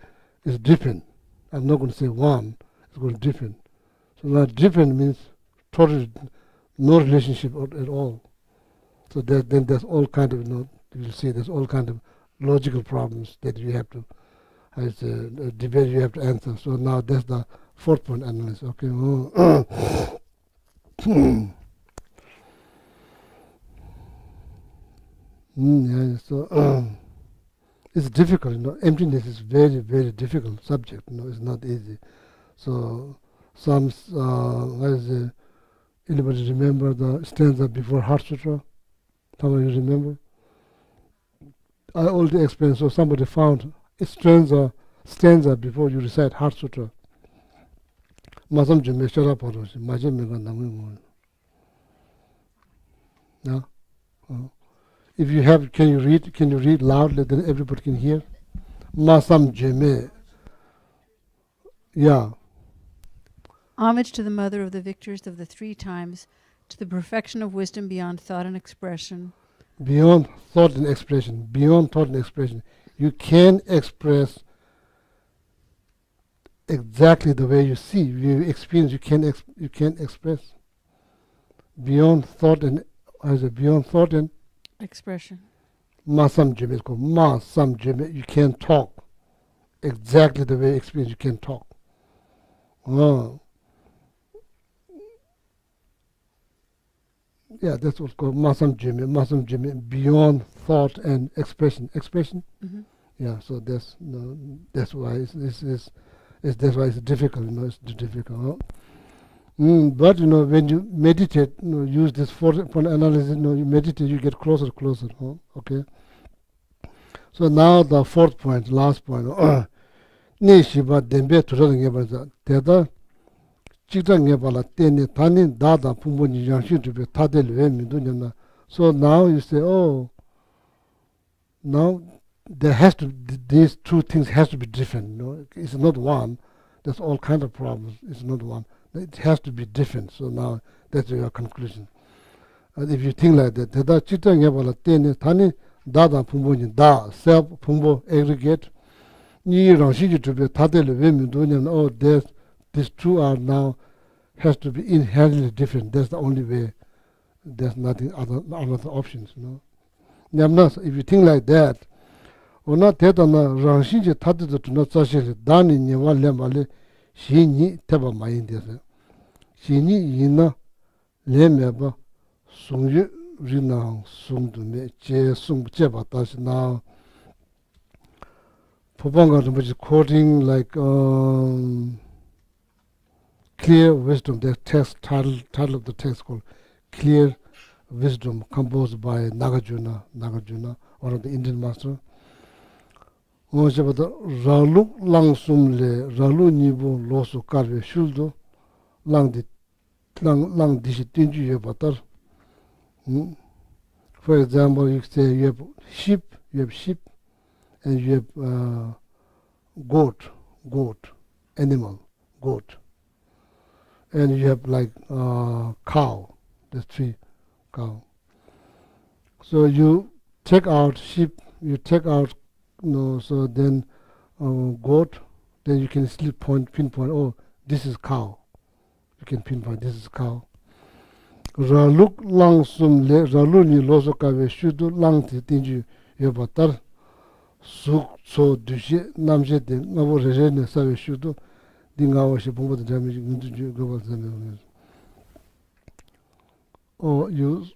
it's different. I'm not going to say one. It's going to be different. So now different means totally no relationship at all. So then there's all kind of, you'll see there's all kind of logical problems that you have to, as a debate you have to answer. So now that's the fourth point analysis. Okay. So it's difficult. Emptiness is very, very difficult subject. It's not easy. So some, anybody remember the stanza before Heart Sutra? Some of you remember? I already explained. So somebody found a stanza before you recite Heart Sutra. Masam jume shara paroshi. Majam mega namu mo. No? If you have, can you read loudly that everybody can hear? Masam jume. Yeah. Homage to the mother of the victors of the three times, to the perfection of wisdom beyond thought and expression. Beyond thought and expression. Beyond thought and expression. You can express exactly the way you see. You experience. You can express beyond thought and as a beyond thought and Expression. masam jime is called masam jime. You can't talk exactly the way experience you can talk. Yeah, that's what's called masam jime, beyond thought and expression. Expression. Yeah, so that's why that's why it's difficult. It's difficult. But when you meditate, use this for analysis. You meditate, you get closer. Okay. So now the fourth point, last point. Ni shiba dembe turang ngebarza. Teda chikta ngebala teni tani dada pumbo ni yangshin tupe tadel we mindu nyamna. So now you say, oh, now there has to these two things has to be different. It's not one. There's all kind of problems. It's not one. It has to be different. So now that's your conclusion. And if you think like that, teda chikta ngebala teni tani dada pumbo ni da self pumbo aggregate. Ni rangshin tupe tadel we mindu nyamna. Oh, these two are now has to be inherently different. That's the only way. There's nothing other options. Nyamna, if you think like that, ona teta na rangshin je tadel to na tsashili dani nyewa lembale shini teba mayin desa. Shini yina lemeba sungyu rinang sungdu me che sung cheba tashi na popanga which quoting like Clear Wisdom. The text title of the text called Clear Wisdom, composed by Nagarjuna, one of the Indian master. Ralu lang sumle ralu nibo loso karve shuldo lang dishi tinju ye batar. For example, you say you have sheep, and you have goat, animal, goat. And you have like cow, there's 3 cow. So you take out sheep, you take out, so then goat, then you can still pinpoint, oh, this is cow. You can pinpoint, this is cow. Raluk lang sum le, ralu ni loso kawe shudu lang ti tinju yobatar, suk so dushe namje de ngabo reje ne sawe shudu, or you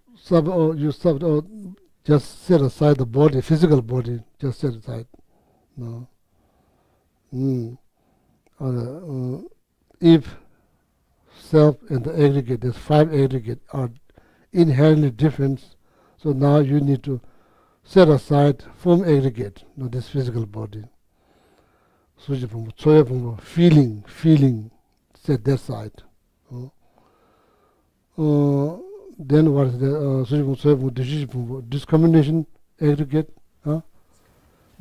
just set aside the body, physical body, just set aside. No. If self and the aggregate, there's 5 aggregate, are inherently different, so now you need to set aside from aggregate, this physical body. Feeling, set that side. Then what is the discrimination aggregate?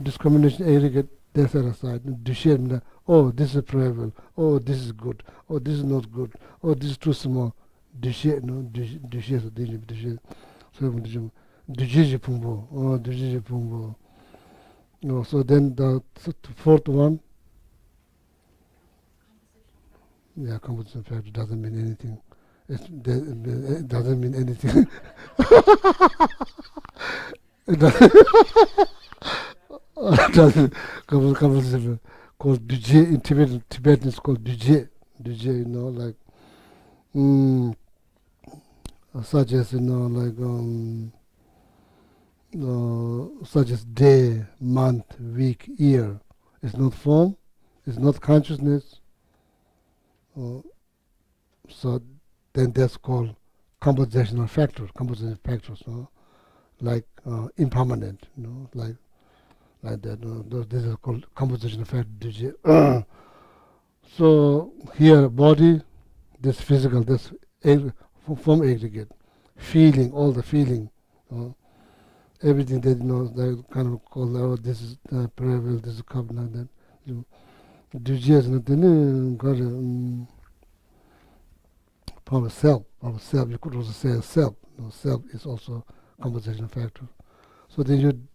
Discrimination aggregate, they set aside. Oh, this is preferable. Oh, this is good. Oh, this is not good. Oh, this is too small. So then the fourth one. Yeah, composition factor doesn't mean anything. It doesn't mean anything. It doesn't. Composition called Duje in Tibetan is called Duje. Like such as such as day, month, week, year. It's not form. It's not consciousness. So then that's called compositional factors. Like impermanent, like that. This is called compositional factor. So here, body, this physical, this form aggregate, feeling, all the feeling, everything that they kind of call, oh, this is parallel, this is covenant, that. Power self, you could also say self. Self is also composition factor. So then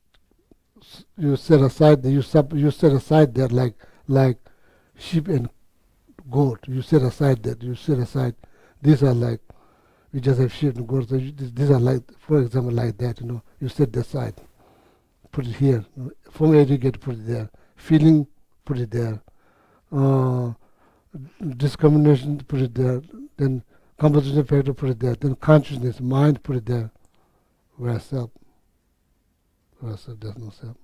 you set aside you set aside that like sheep and goat. You set aside that. You set aside these are like We just have shift and go. So these are like, for example, like that. You set that side, put it here. Form aggregate, put it there. Feeling, put it there. Discrimination, put it there. Then composition factor, put it there. Then consciousness, mind, put it there. Where's self? Where's self? There's no self.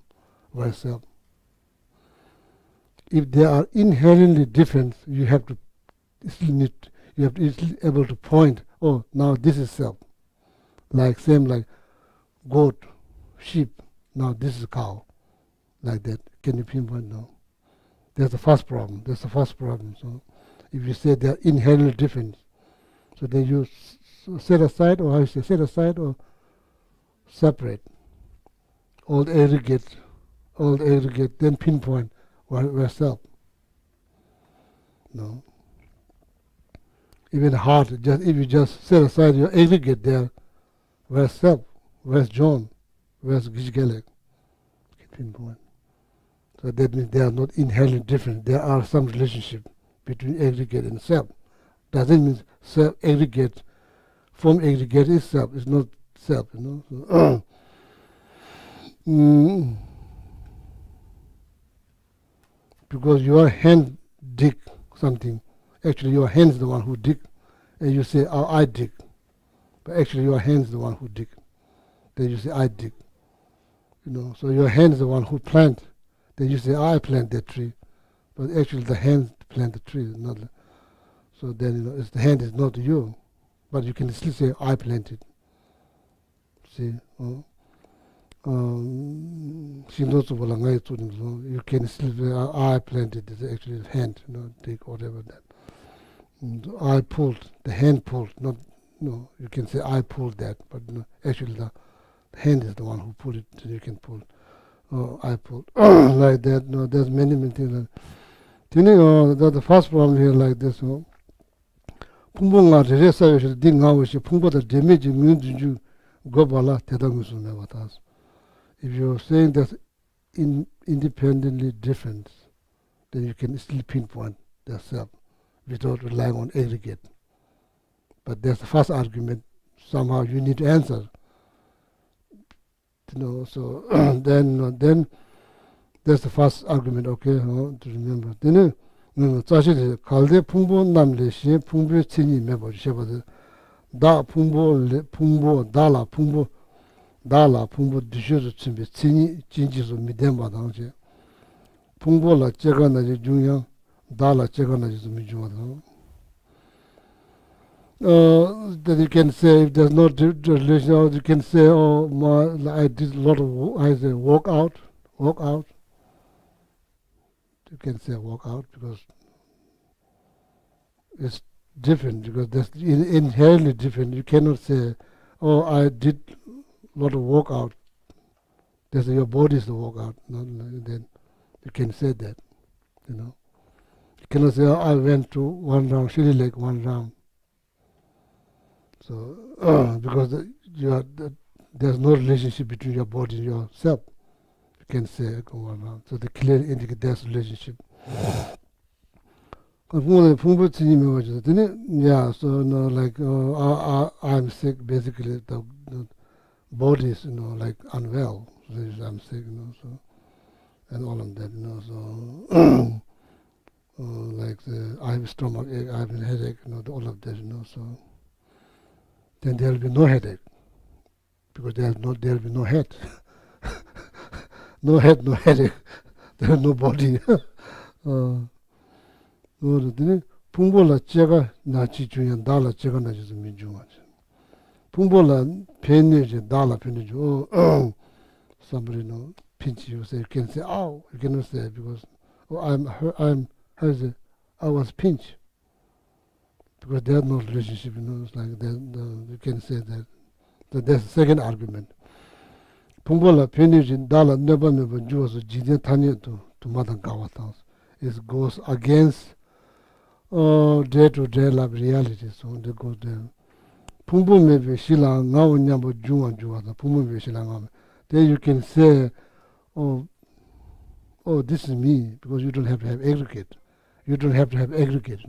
Where's self? If they are inherently different, you have to be able to point. Oh, now this is self. Like same like goat, sheep. Now this is cow. Like that. Can you pinpoint? No. That's the first problem. That's the first problem. So if you say they are inherently different, so then you set aside, or how you say, set aside or separate. All the aggregate, then pinpoint where self. No. Even heart, if you just set aside your aggregate there, where's self? Where's John? Where's Gishgelek? Pinpoint. So that means they are not inherently different. There are some relationship between aggregate and self. Doesn't mean self aggregate, form aggregate is self. It's not self. So, because your hand dig something, actually your hand is the one who dig, and you say, oh, I dig, but actually your hand is the one who dig. Then you say, I dig. So your hand is the one who plant. Then you say, I plant that tree, but actually the hand plant the tree, not. So then it's the hand is not you, but you can still say, I planted. See. You can still say, I planted. It's actually the hand, take whatever that. I pulled, the hand pulled, not, you can say I pulled that, but actually the hand is the one who pulled it, so you can pull. I pulled, like that. There's many things. The first problem here like this. 풍부가 제사에서 딩하고시 풍부다 데미지 민주주 고발라 대단무스 내가다스. If you're saying that independently different, then you can still pinpoint yourself without relying on aggregate. But that's the first argument. Somehow you need to answer. So then that's the first argument. Okay, to remember. Then 사실 갈대 풍부 남래시 풍부 친이 매버셔버도 다 풍부 달라 풍부 뒤셔서 준비 친이 진지서 미대마당제 풍부라 제가 나지 중요 달라 제가 나지 좀 중요하다. That you can say if there's no relation, you can say, oh, I did a lot of, I say walk out. You can say walk out because it's different, because that's inherently different. You cannot say, oh, I did a lot of walk out. That's your body is the walk out. Then you can say that, You cannot say, oh, I went to one round, Chili Lake, one round. So, because there's no relationship between your body and yourself. You can say go one round. So they clearly indicate there's a relationship. Yeah, so like I'm sick. Basically, the body is like unwell. So I'm sick, so and all of that, so like I have stomach ache, I have a headache, all of that, so then there will be no headache because there will be no head. No head, no headache. There is no body. 풍보라 제가 나치 중에 달라 제가 나지 좀 민중하지. 풍보라 편이지 달라 편이지. Somebody pinch you, say you can say ow. You cannot say because I was pinched. Because there's no relationship, it's like you can say that. So that's the second argument. 풍보라 편이지 달라 never 주어서 지대 타니도 도마당 가왔다. It goes against day-to-day life reality, so they go there. 풍부메베 실랑 나오냐고 중요하다. 풍부메베 실랑 then you can say, oh, this is me, because you don't have to have aggregate. You don't have to have aggregate,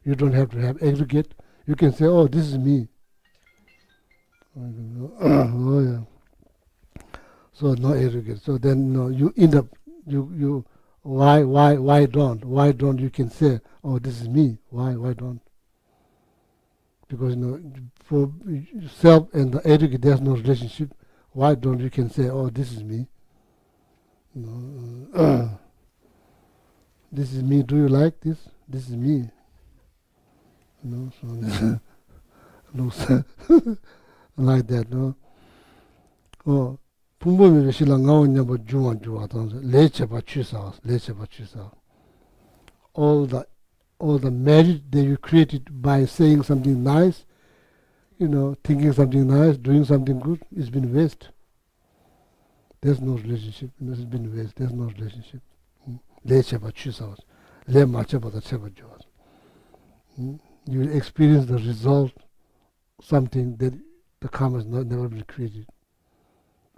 You don't have to have aggregate. You can say, oh, this is me. Oh yeah. So no aggregate. So then you end up you why don't you can say, oh, this is me. Why don't? Because for self and the aggregate there's no relationship. Why don't you can say, oh, this is me? This is me. Do you like this? This is me. So no like that. No. Oh, Pumbo shila ngao nyamba juwa leche pa chusa. All the merit that you created by saying something nice, thinking something nice, doing something good, it's been waste. There's no relationship. It's been waste. There's no relationship. Leche pa chusa. Le mache pa da cheba juwa. You will experience the result, something that the karma has never been created.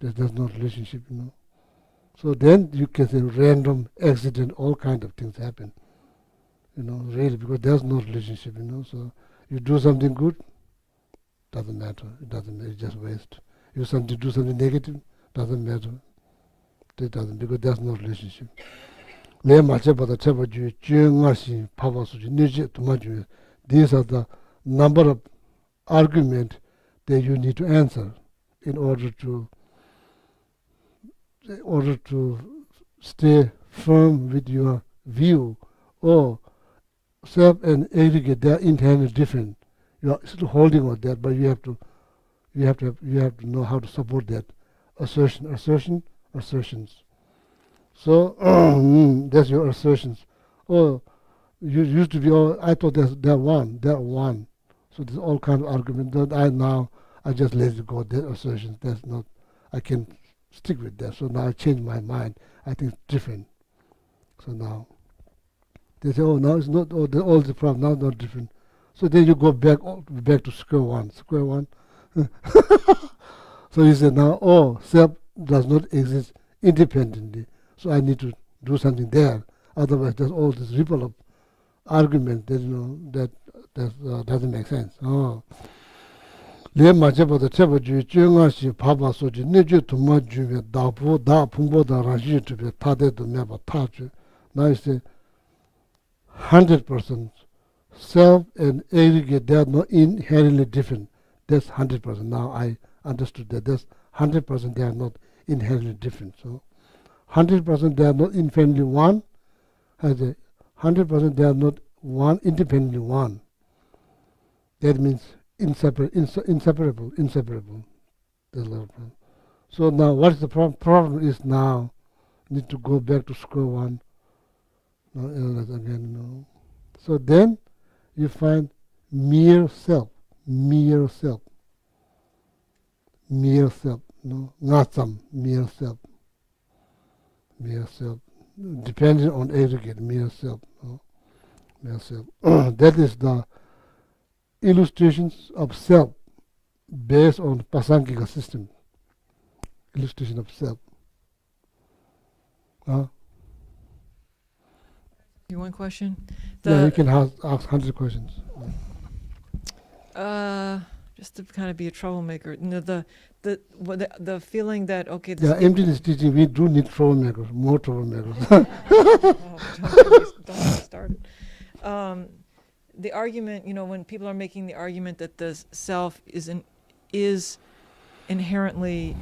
There's no relationship, So then you can say random accident, all kind of things happen, really, because there's no relationship, So you do something good, doesn't matter. It doesn't matter. It's just waste. You do something negative, doesn't matter. It doesn't, because there's no relationship. These are the number of arguments that you need to answer in order to stay firm with your view, or self and aggregate, they are inherently different. You are still holding on that, but you have to know how to support that assertions. So that's your assertions. Oh, you used to be. Oh, I thought they're one. So there's all kind of argument. That I just let it go. That assertions. That's not. I can stick with that. So now I change my mind. I think it's different. So now they say, oh, now it's not. Oh, all the problem now not different. So then you go back to square one. Square one. So you say now, oh, self does not exist independently. So I need to do something there. Otherwise, there's all this ripple of argument that doesn't make sense. Oh. Le majepa da chepa ju junga shi papa soji ne ju tuma juwe da pungpo da rashi juwe tate do meba ta ju. Now you say 100% self and aggregate, they are not inherently different. That's 100%. Now I understood that. That's 100% they are not inherently different. So 100% they are not infinitely one. I say 100% they are not one independently one. That means inseparable. There's a lot of problem. So now what is the problem? Problem is now need to go back to square one. Now analyze again. So then you find mere self. Not some mere self. Depending on aggregate, mere self. That is the illustrations of self based on Pasankhika system. Illustration of self. You want question? Yeah, you can ask 100 questions. Just to kind of be a troublemaker. The feeling that okay. Emptiness teaching, we do need troublemakers, more troublemakers. Don't get me started. The argument, when people are making the argument that the self is inherently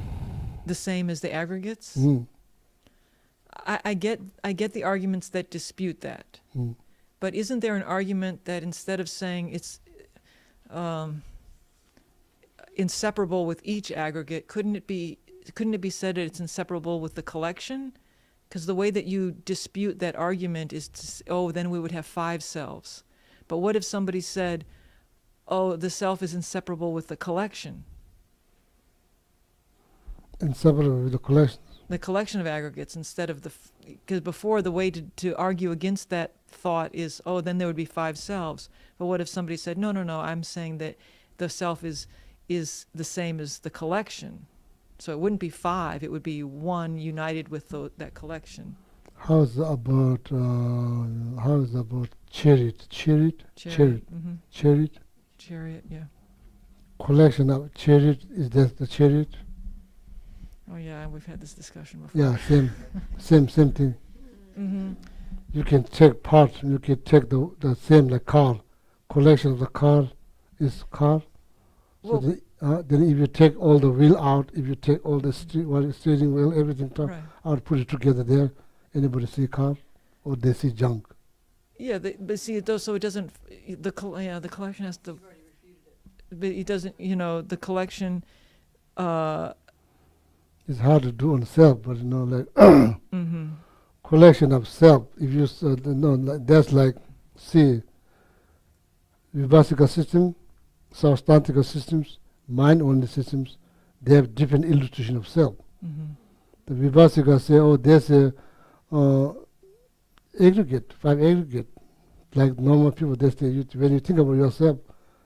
the same as the aggregates. I get the arguments that dispute that. But isn't there an argument that instead of saying it's inseparable with each aggregate, couldn't it be said that it's inseparable with the collection? Because the way that you dispute that argument is then we would have 5 selves. But what if somebody said, oh, the self is inseparable with the collection? Inseparable with the collection? The collection of aggregates instead of because before the way to argue against that thought is, then there would be 5 selves. But what if somebody said, no, I'm saying that the self is the same as the collection. So it wouldn't be 5, it would be 1 united with that collection. How is about chariot? Mm-hmm. Chariot? Chariot, yeah. collection of chariot. Is that the chariot? Oh yeah, we've had this discussion before. Yeah, same thing. Mm-hmm. You can take parts. You can take the same like car. Collection of the car is car. So Well, then if you take all the wheel out, if you take all the steering wheel, everything right. out, put it together there, anybody see car or they see junk? Yeah, but see, it does, so it doesn't. The collection has to. But it doesn't. The collection. It's hard to do on self, but like Mm-hmm. collection of self. If you that's like see Vibhasika system, substantial systems, mind-only systems. They have different illustration of self. Mm-hmm. The Vibhasika say, oh, there's a aggregate, 5 aggregate. Like normal people, they say, when you think about yourself,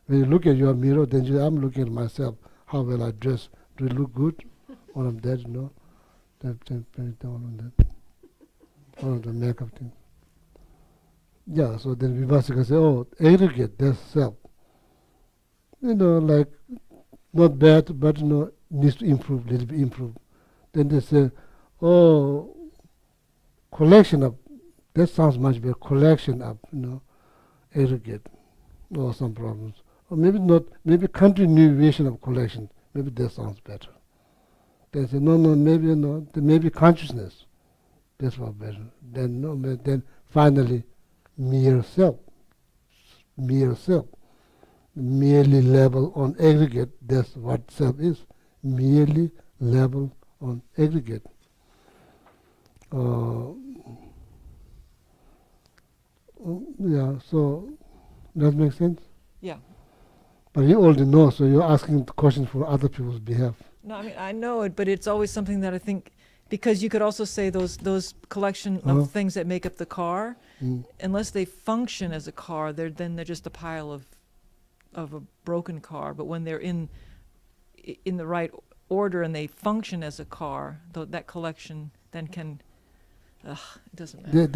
when you look at your mirror, then I'm looking at myself. How well I dress? Do I look good? Or I'm dead, Then all on that. All of the makeup thing. Yeah, so then Vibhasika say, oh, aggregate, that's self. Like, not bad, but, needs to improve, little bit improve. Then they say, oh, collection of, that sounds much better, collection of, aggregate, or some problems. Or maybe not, maybe continuation of collection, maybe that sounds better. They say, no, maybe consciousness, that's what better. Then finally, mere self, merely level on aggregate, that's what self is, merely level on aggregate. Yeah, so that makes sense? Yeah. But you already know, so you're asking the question for other people's behalf. No, I mean I know it, but it's always something that I think, because you could also say those collection of things that make up the car, unless they function as a car, they're just a pile of a broken car. But when they're in the right order and they function as a car, that collection then can. It doesn't matter.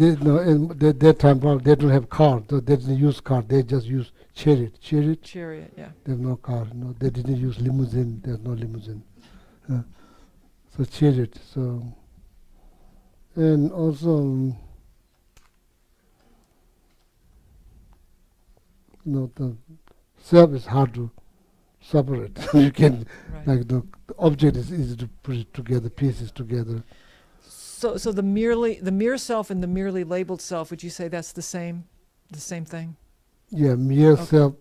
That time they don't have car. So they didn't use car. They just use chariot. Chariot, yeah. There's no car. No, they didn't use limousine. There's no limousine. So chariot. So and also the self is hard to separate. You can like the object is easy to put it together, pieces together. So the mere self and the merely labeled self, would you say that's the same thing? Yeah, mere self,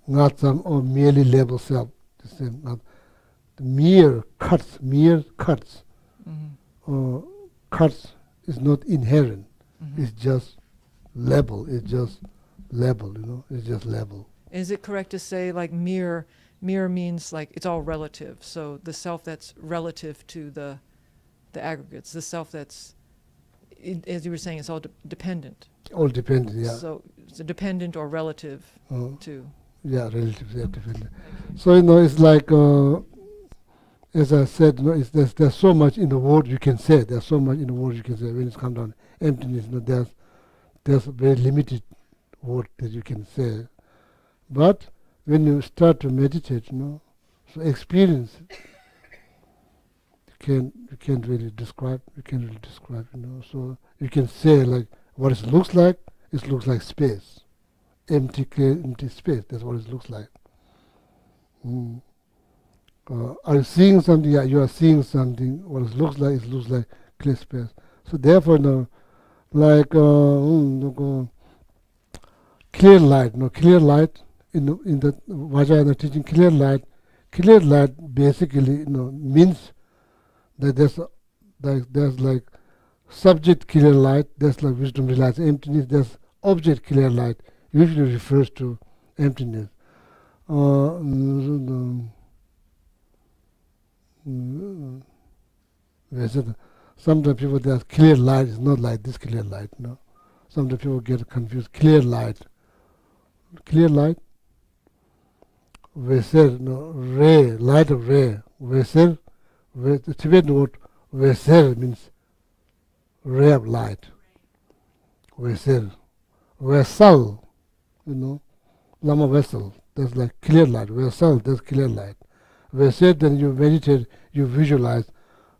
not some or merely labeled self, the same. Not the mere cuts. Mm-hmm. Cuts is not inherent. Mm-hmm. It's just label. It's just label. It's just label. Is it correct to say like mere means like it's all relative? So the self that's relative to the aggregates, the self that's, as you were saying, it's all dependent. All dependent, yeah. So it's a dependent or relative to. Yeah, relative, yeah, dependent. So it's like, as I said, there's so much in the word you can say. There's so much in the word you can say when it comes down to emptiness. There's a very limited word that you can say. But when you start to meditate, so experience. You can't really describe. So you can say like what it looks like. It looks like space, empty space. That's what it looks like. Are you seeing something? Yeah, you are seeing something. What it looks like clear space. So therefore, like clear light. Clear light in the Vajrayana teaching. Clear light basically means that there's like subject clear light, that's like wisdom realizes emptiness, there's object clear light, usually refers to emptiness. Sometimes people think clear light is not like this clear light, Sometimes people get confused. Clear light, we said ray, light of ray, we said. The Tibetan word veser means ray of light. Veser. Vessel, Lama vessel. that's like clear light. Where sun, that's clear light. Where said then you meditate, you visualize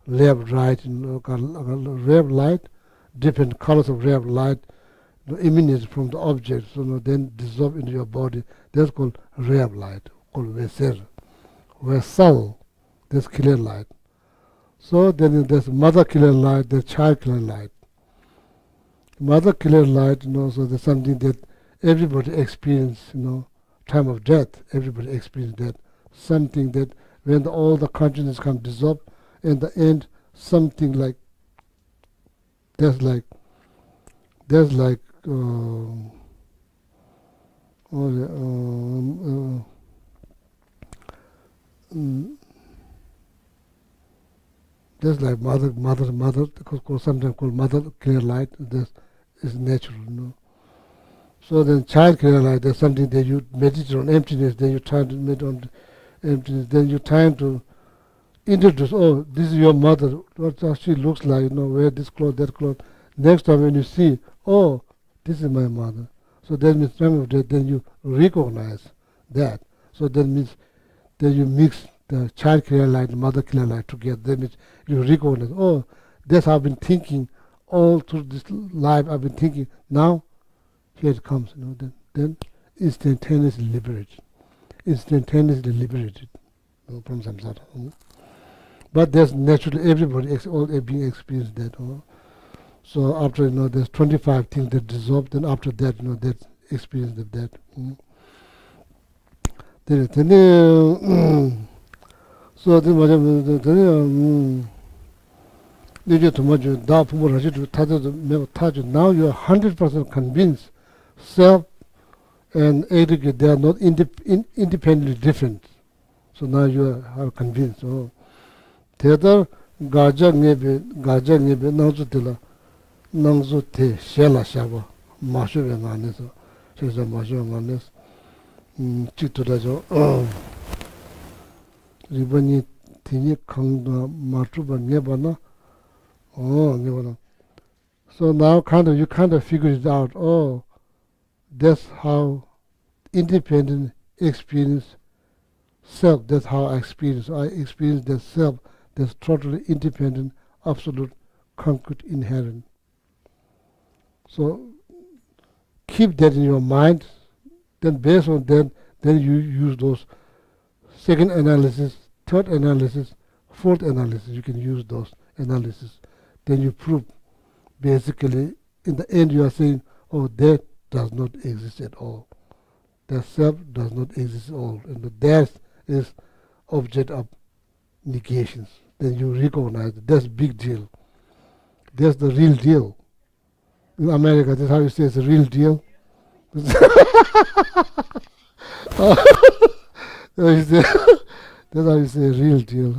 left, right, red light, different colors of red light, emanates from the object, then dissolve into your body. That's called red light, called Veser. Where soul, there's clear light. So then there's mother clear light, there's child clear light. Mother clear light, so there's something that everybody experiences, time of death, everybody experiences that. Something that when all the consciousness comes dissolve, in the end, something like, there's like there's like mother, sometimes called mother clear light. This is natural, So then child clear light, there's something that you meditate on emptiness, then you try to meditate on emptiness, then you try to introduce, oh, this is your mother, what she looks like, wear this cloth, that cloth. Next time when you see, oh, this is my mother. So that means time of death, then you recognize that. So that means that you mix the child clear light and mother clear light together. That means you recognize, oh, that's how I've been thinking all through this life. I've been thinking. Now, here it comes. Then instantaneously liberated. Instantaneously liberated from samsara. But there's naturally everybody, all being experienced that. So after there's 25 things that dissolve. Then after that, that experience of that. So now you are 100% convinced self and aggregate, they are not independently different. So now you are convinced. Tether gaja ngebe nangzu tila nangzu te shela shaba mashu ve nganes sheza mashu nganes chitula jo ribani tini kangda matruba ngeba na ngeba na. So now you kind of figure it out. Oh, that's how independent experience self. That's how I experience. I experience that self. That's totally independent, absolute, concrete, inherent. So keep that in your mind. Then based on that, then you use those second analysis, third analysis, fourth analysis. You can use those analysis. Then you prove, basically, in the end you are saying, oh, that does not exist at all. That self does not exist at all. And the that is object of negations. Then you recognize that. That's big deal. That's the real deal. In America, that's how you say it's a real deal. That's how you say real deal.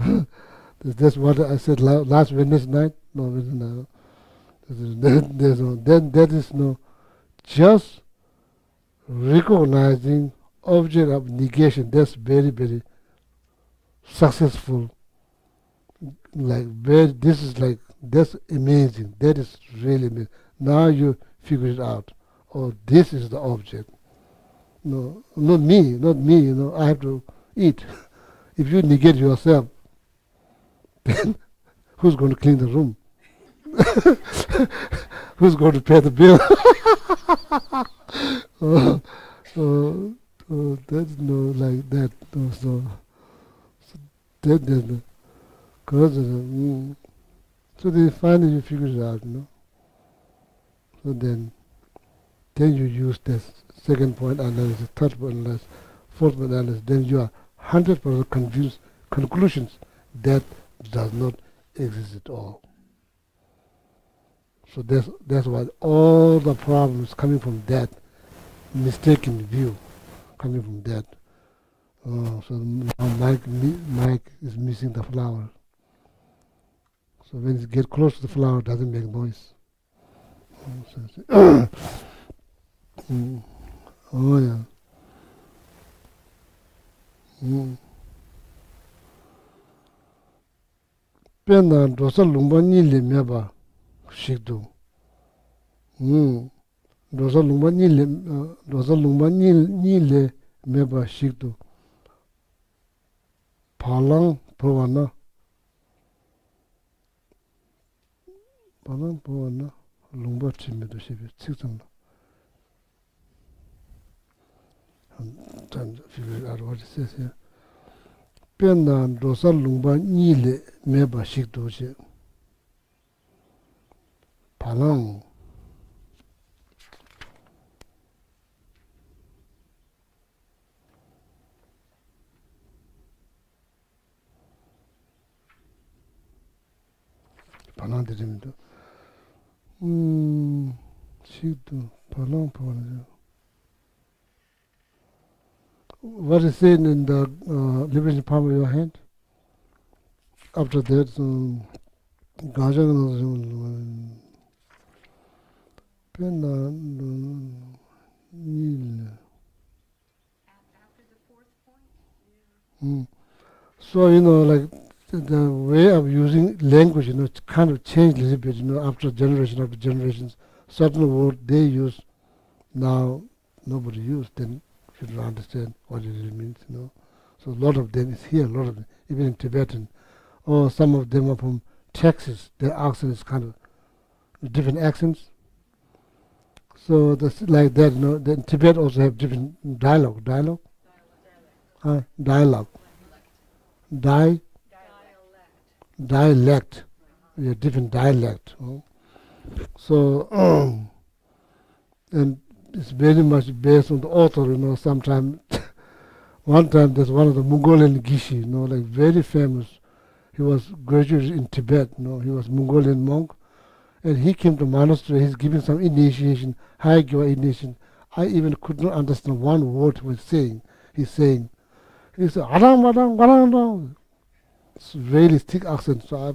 That's what I said last Wednesday night. No, Wednesday night. That is just recognizing object of negation. That's very, very successful. That's amazing. That is really amazing. Now you figure it out. Oh, this is the object. No, not me. I have to eat. If you negate yourself, then who's going to clean the room? Who's going to pay the bill? That's like that. So that so then finally you figure it out, So then you use this second point analysis, third point analysis, fourth point analysis. Then you are 100% convinced conclusions that does not exist at all. So that's why all the problems coming from that mistaken view, coming from that. So now Mike is missing the flower. So when it gets close to the flower, it doesn't make noise. Oh yeah. Pena dosa lumba ni le meba shikdu. Dosa lumba ni le meba shikdu palang pawana lungba chimidu shibi tsiksamna. And figure out what it says here. Pena dosa lungba nile meba shikdu shi palang palang shikdu palang pawana. What is said in the liberation palm of your hand? After that, Gaja Pena After the fourth point? So, like the way of using language, it's kind of changed a little bit, after generation after generations. Certain words they use now nobody use, then you don't understand what it really means, So a lot of them is here, a lot of them, even in Tibetan. Or some of them are from Texas, their accent is kind of different accents. So that's like that, Then Tibet also have different dialogue. Dialogue. Dialect. Yeah, different dialect. So and it's very much based on the author, Sometimes one time there's one of the Mongolian Gishi, like very famous. He was graduated in Tibet, he was Mongolian monk. And he came to monastery, he's giving some initiation, high initiation. I even could not understand one word he was saying. He said, Adam, Adam, Adam. It's really thick accent, so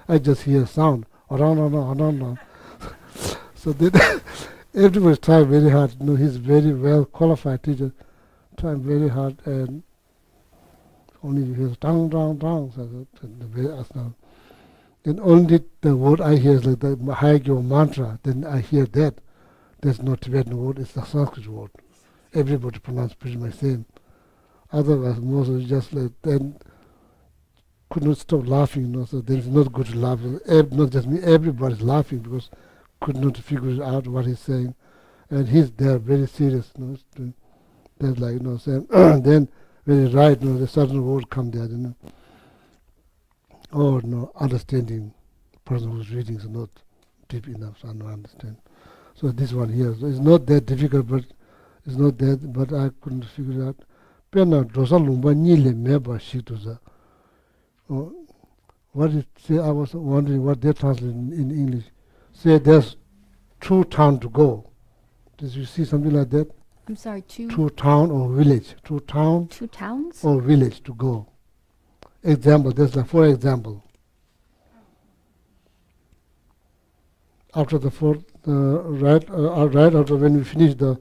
I just hear sound. Adam. So then everybody's trying very hard. He's very well qualified teacher, trying very hard, and only he hears dang. So the very sound. Then only the word I hear is like the Mahayagyo mantra. Then I hear that. There's no Tibetan word, it's the Sanskrit word. Everybody pronounces pretty much the same. Otherwise, most of it just like, then could not stop laughing, so then it's not good to laugh. Not just me, everybody's laughing because could not figure out what he's saying. And he's there very serious, There's like, saying, then when he writes, the certain word come there, or understanding person who's reading is not deep enough, so I don't understand. So this one here, so it's not that difficult, but it's not that, but I couldn't figure it out. Pena dosa lumba nile meba shiktuza. What it say? I was wondering what they translate in English. Say there's 2 towns to go. Did you see something like that? I'm sorry, 2 town or village. 2 town 2 towns? or village to go. Example, there's like 4 example. After the 4th, right after when we finish the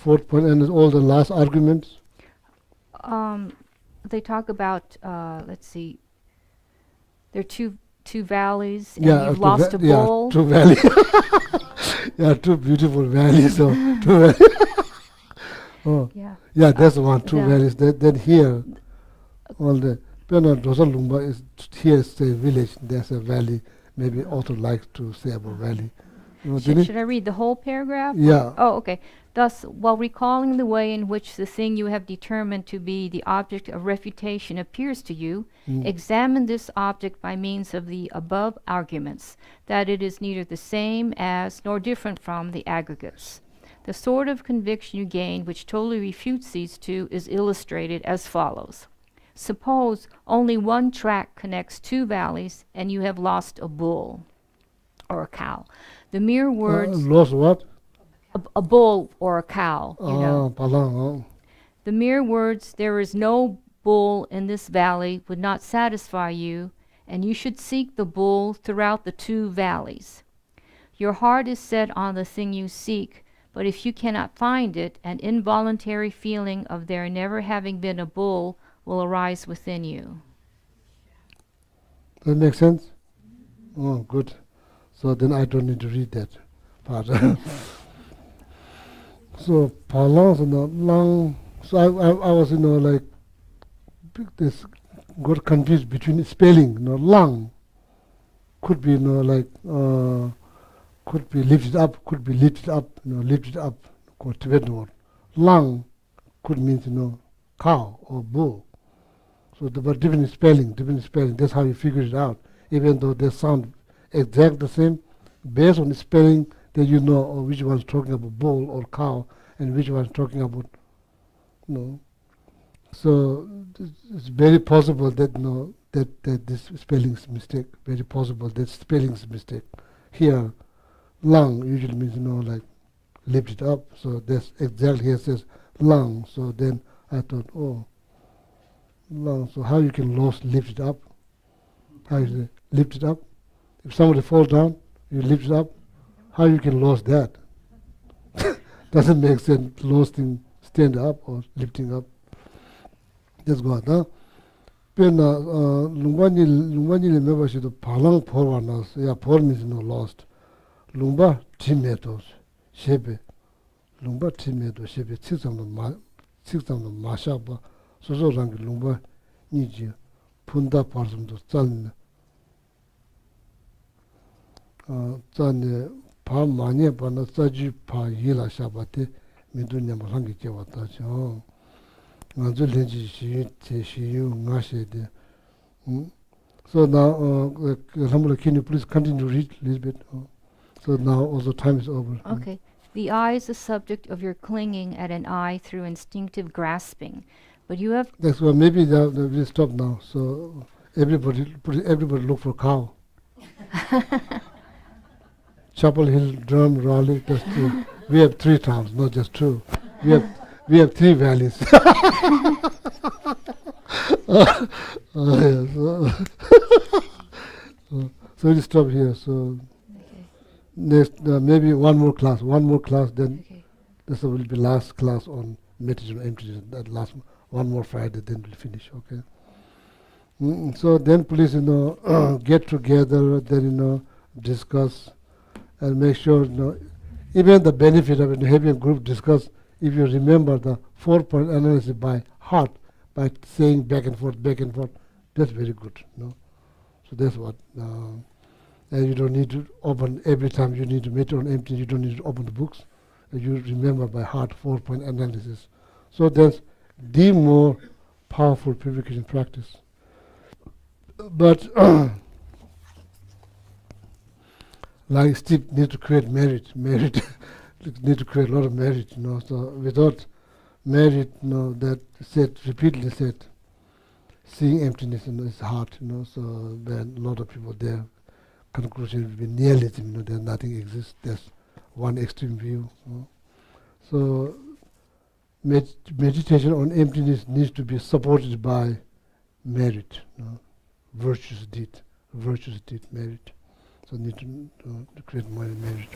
4th point and all the last arguments. They talk about, let's see, there are two valleys, and Yeah, you've lost a bull. Yeah, 2 valleys. Yeah, 2 beautiful valleys. So 2 valleys. Oh, yeah, that's one. 2 valleys. Then here, all the Pena Dosa Lumba is here. Is a village. There's a valley. Maybe author likes to say about valley. Should I read the whole paragraph? Yeah. Oh, okay. Thus, while recalling the way in which the thing you have determined to be the object of refutation appears to you, examine this object by means of the above arguments, that it is neither the same as nor different from the aggregates. The sort of conviction you gain which totally refutes these 2 is illustrated as follows. Suppose only one track connects 2 valleys and you have lost a bull or a cow. The mere words... Lost what? A bull or a cow, Palang. The mere words, there is no bull in this valley, would not satisfy you, and you should seek the bull throughout the 2 valleys. Your heart is set on the thing you seek, but if you cannot find it, an involuntary feeling of there never having been a bull will arise within you. That makes sense? Oh, good. So then I don't need to read that part. So, palang is not long So I was, like, this got confused between spelling. Lung could be, like, could be lifted up, lifted up, or Tibetan word. Lung could mean, cow or bull. So there were different spelling. That's how you figure it out. Even though they sound exact the same, based on the spelling, then you know which one's talking about bull or cow, and which one's talking about, So it's very possible that that this spelling is mistake. Very possible that spelling is mistake. Here, lung usually means like lift it up. So that's exactly here it says lung. So then I thought, oh, lung. So how you can lift it up? How you lift it up? If somebody falls down, you lift it up. How you can lose that? Doesn't make sense. Losing stand up or lifting up. That's good, huh? Pena lungani le meba shi to palang porwa nas. Yeah, por means lost. Lungba timetos shebe. Lungba timetos shebe. Sixam no mashaba. So rangi lungba niji punda parsum to zalne. Zalne pa manye pa na zaji pa yila shabate midunya marangi jewa tachi. So now, can you please continue to read a little bit? So now also time is over. Okay. The eye is the subject of your clinging at an eye through instinctive grasping. But you have... That's why maybe we'll stop now. So everybody look for cow. Chapel Hill, Drum, Raleigh, just two. We have 3 towns, not just 2. We have 3 valleys. So we'll stop here. So next, maybe one more class, then this will be last class on meditation emptiness. That last one more Friday, then we'll finish. Okay. So then please, get together, then discuss, and make sure, even the benefit of having a group discuss. If you remember the 4-point analysis by heart, by saying back and forth, that's very good. So that's what. And you don't need to open every time you need to meditate on empty. You don't need to open the books. You remember by heart 4-point analysis. So that's the more powerful purification practice. But like Steve needs to create merit. Need to create a lot of merit, So without merit, that repeatedly said, seeing emptiness, is hard, So then a lot of people, their conclusion will be nihilism, that nothing exists. That's one extreme view. So meditation on emptiness needs to be supported by merit, virtuous deed, merit. So need to create more merit.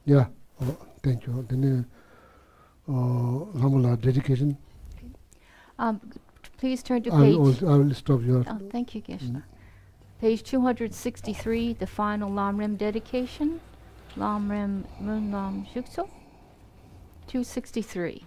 Yeah. Thank you. Then, dedication. Please turn to page... I will stop here. Oh, thank you, Geshe. Page 263, the final Lamrim dedication. Lamrim Munlam Shukso. 263.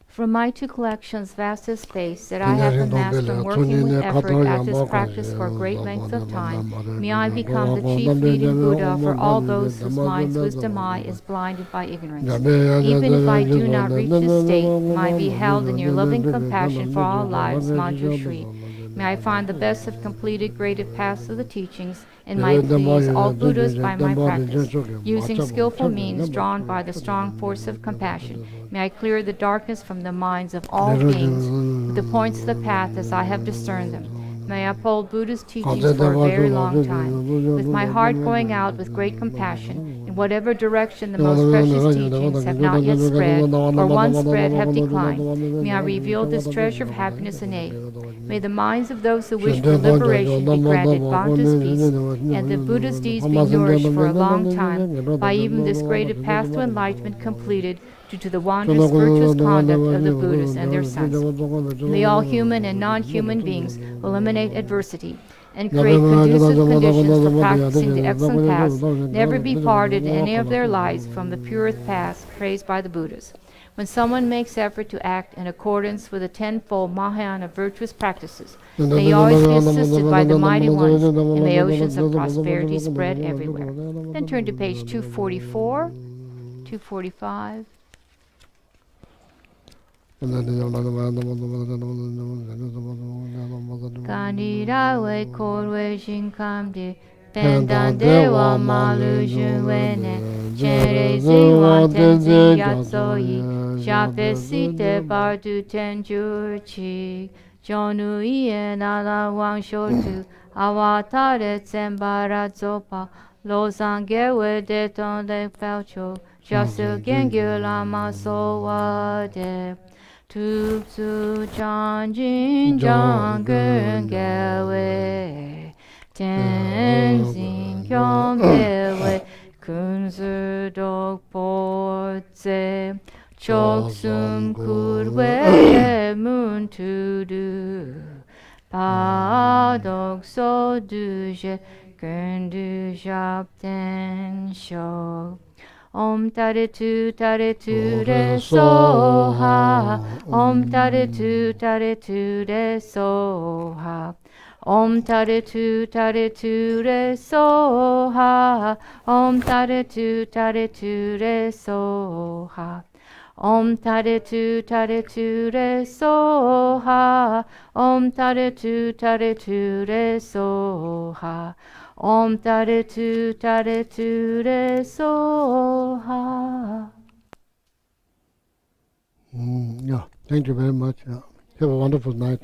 From my 2 collections, vast as space, that I have amassed from working with effort at this practice for a great length of time, may I become the chief leading Buddha for all those whose mind's wisdom eye is blinded by ignorance. Even if I do not reach this state, may I be held in your loving compassion for all lives, Manju Shri. May I find the best of completed graded paths of the teachings, and might please all Buddhas by my practice, using skillful means drawn by the strong force of compassion. May I clear the darkness from the minds of all beings with the points of the path as I have discerned them. May I uphold Buddha's teachings for a very long time, with my heart going out with great compassion, in whatever direction the most precious teachings have not yet spread, or once spread have declined. May I reveal this treasure of happiness and aid. May the minds of those who wish for liberation be granted boundless peace, and the Buddha's deeds be nourished for a long time, by even this great path to enlightenment completed, due to the wondrous virtuous conduct of the Buddhas and their sons. May all human and non-human beings eliminate adversity, and create conducive conditions for practicing the excellent paths, never be parted in any of their lives from the purest paths praised by the Buddhas. When someone makes effort to act in accordance with the tenfold Mahayana virtuous practices, may he always be assisted by the mighty ones, and may oceans of prosperity spread everywhere. Then turn to page 244, 245. Kanira we korwe shinkamde Pendan dewa malu junwene Chere zingwan tenzi yatsoi Shapesite bardu tenjurchi Jonu ien ala wang shotu Awatare tsembara zopa Lozangewe deton de felcho Jasu gengyu lama sowade Tupsu chanjin janggen gewe Tenzin kyom dewe kunzu dokpo tse Choksum kurwe mun tudu Padok so duje kundu japten shok Om tare tu re soha. Om tare tu re soha. Om tare tu re soha. Om tare tu re soha. Om tare tu re soha. Om tare tu re soha. Om tare tu re soha. Yeah, thank you very much. Have a wonderful night.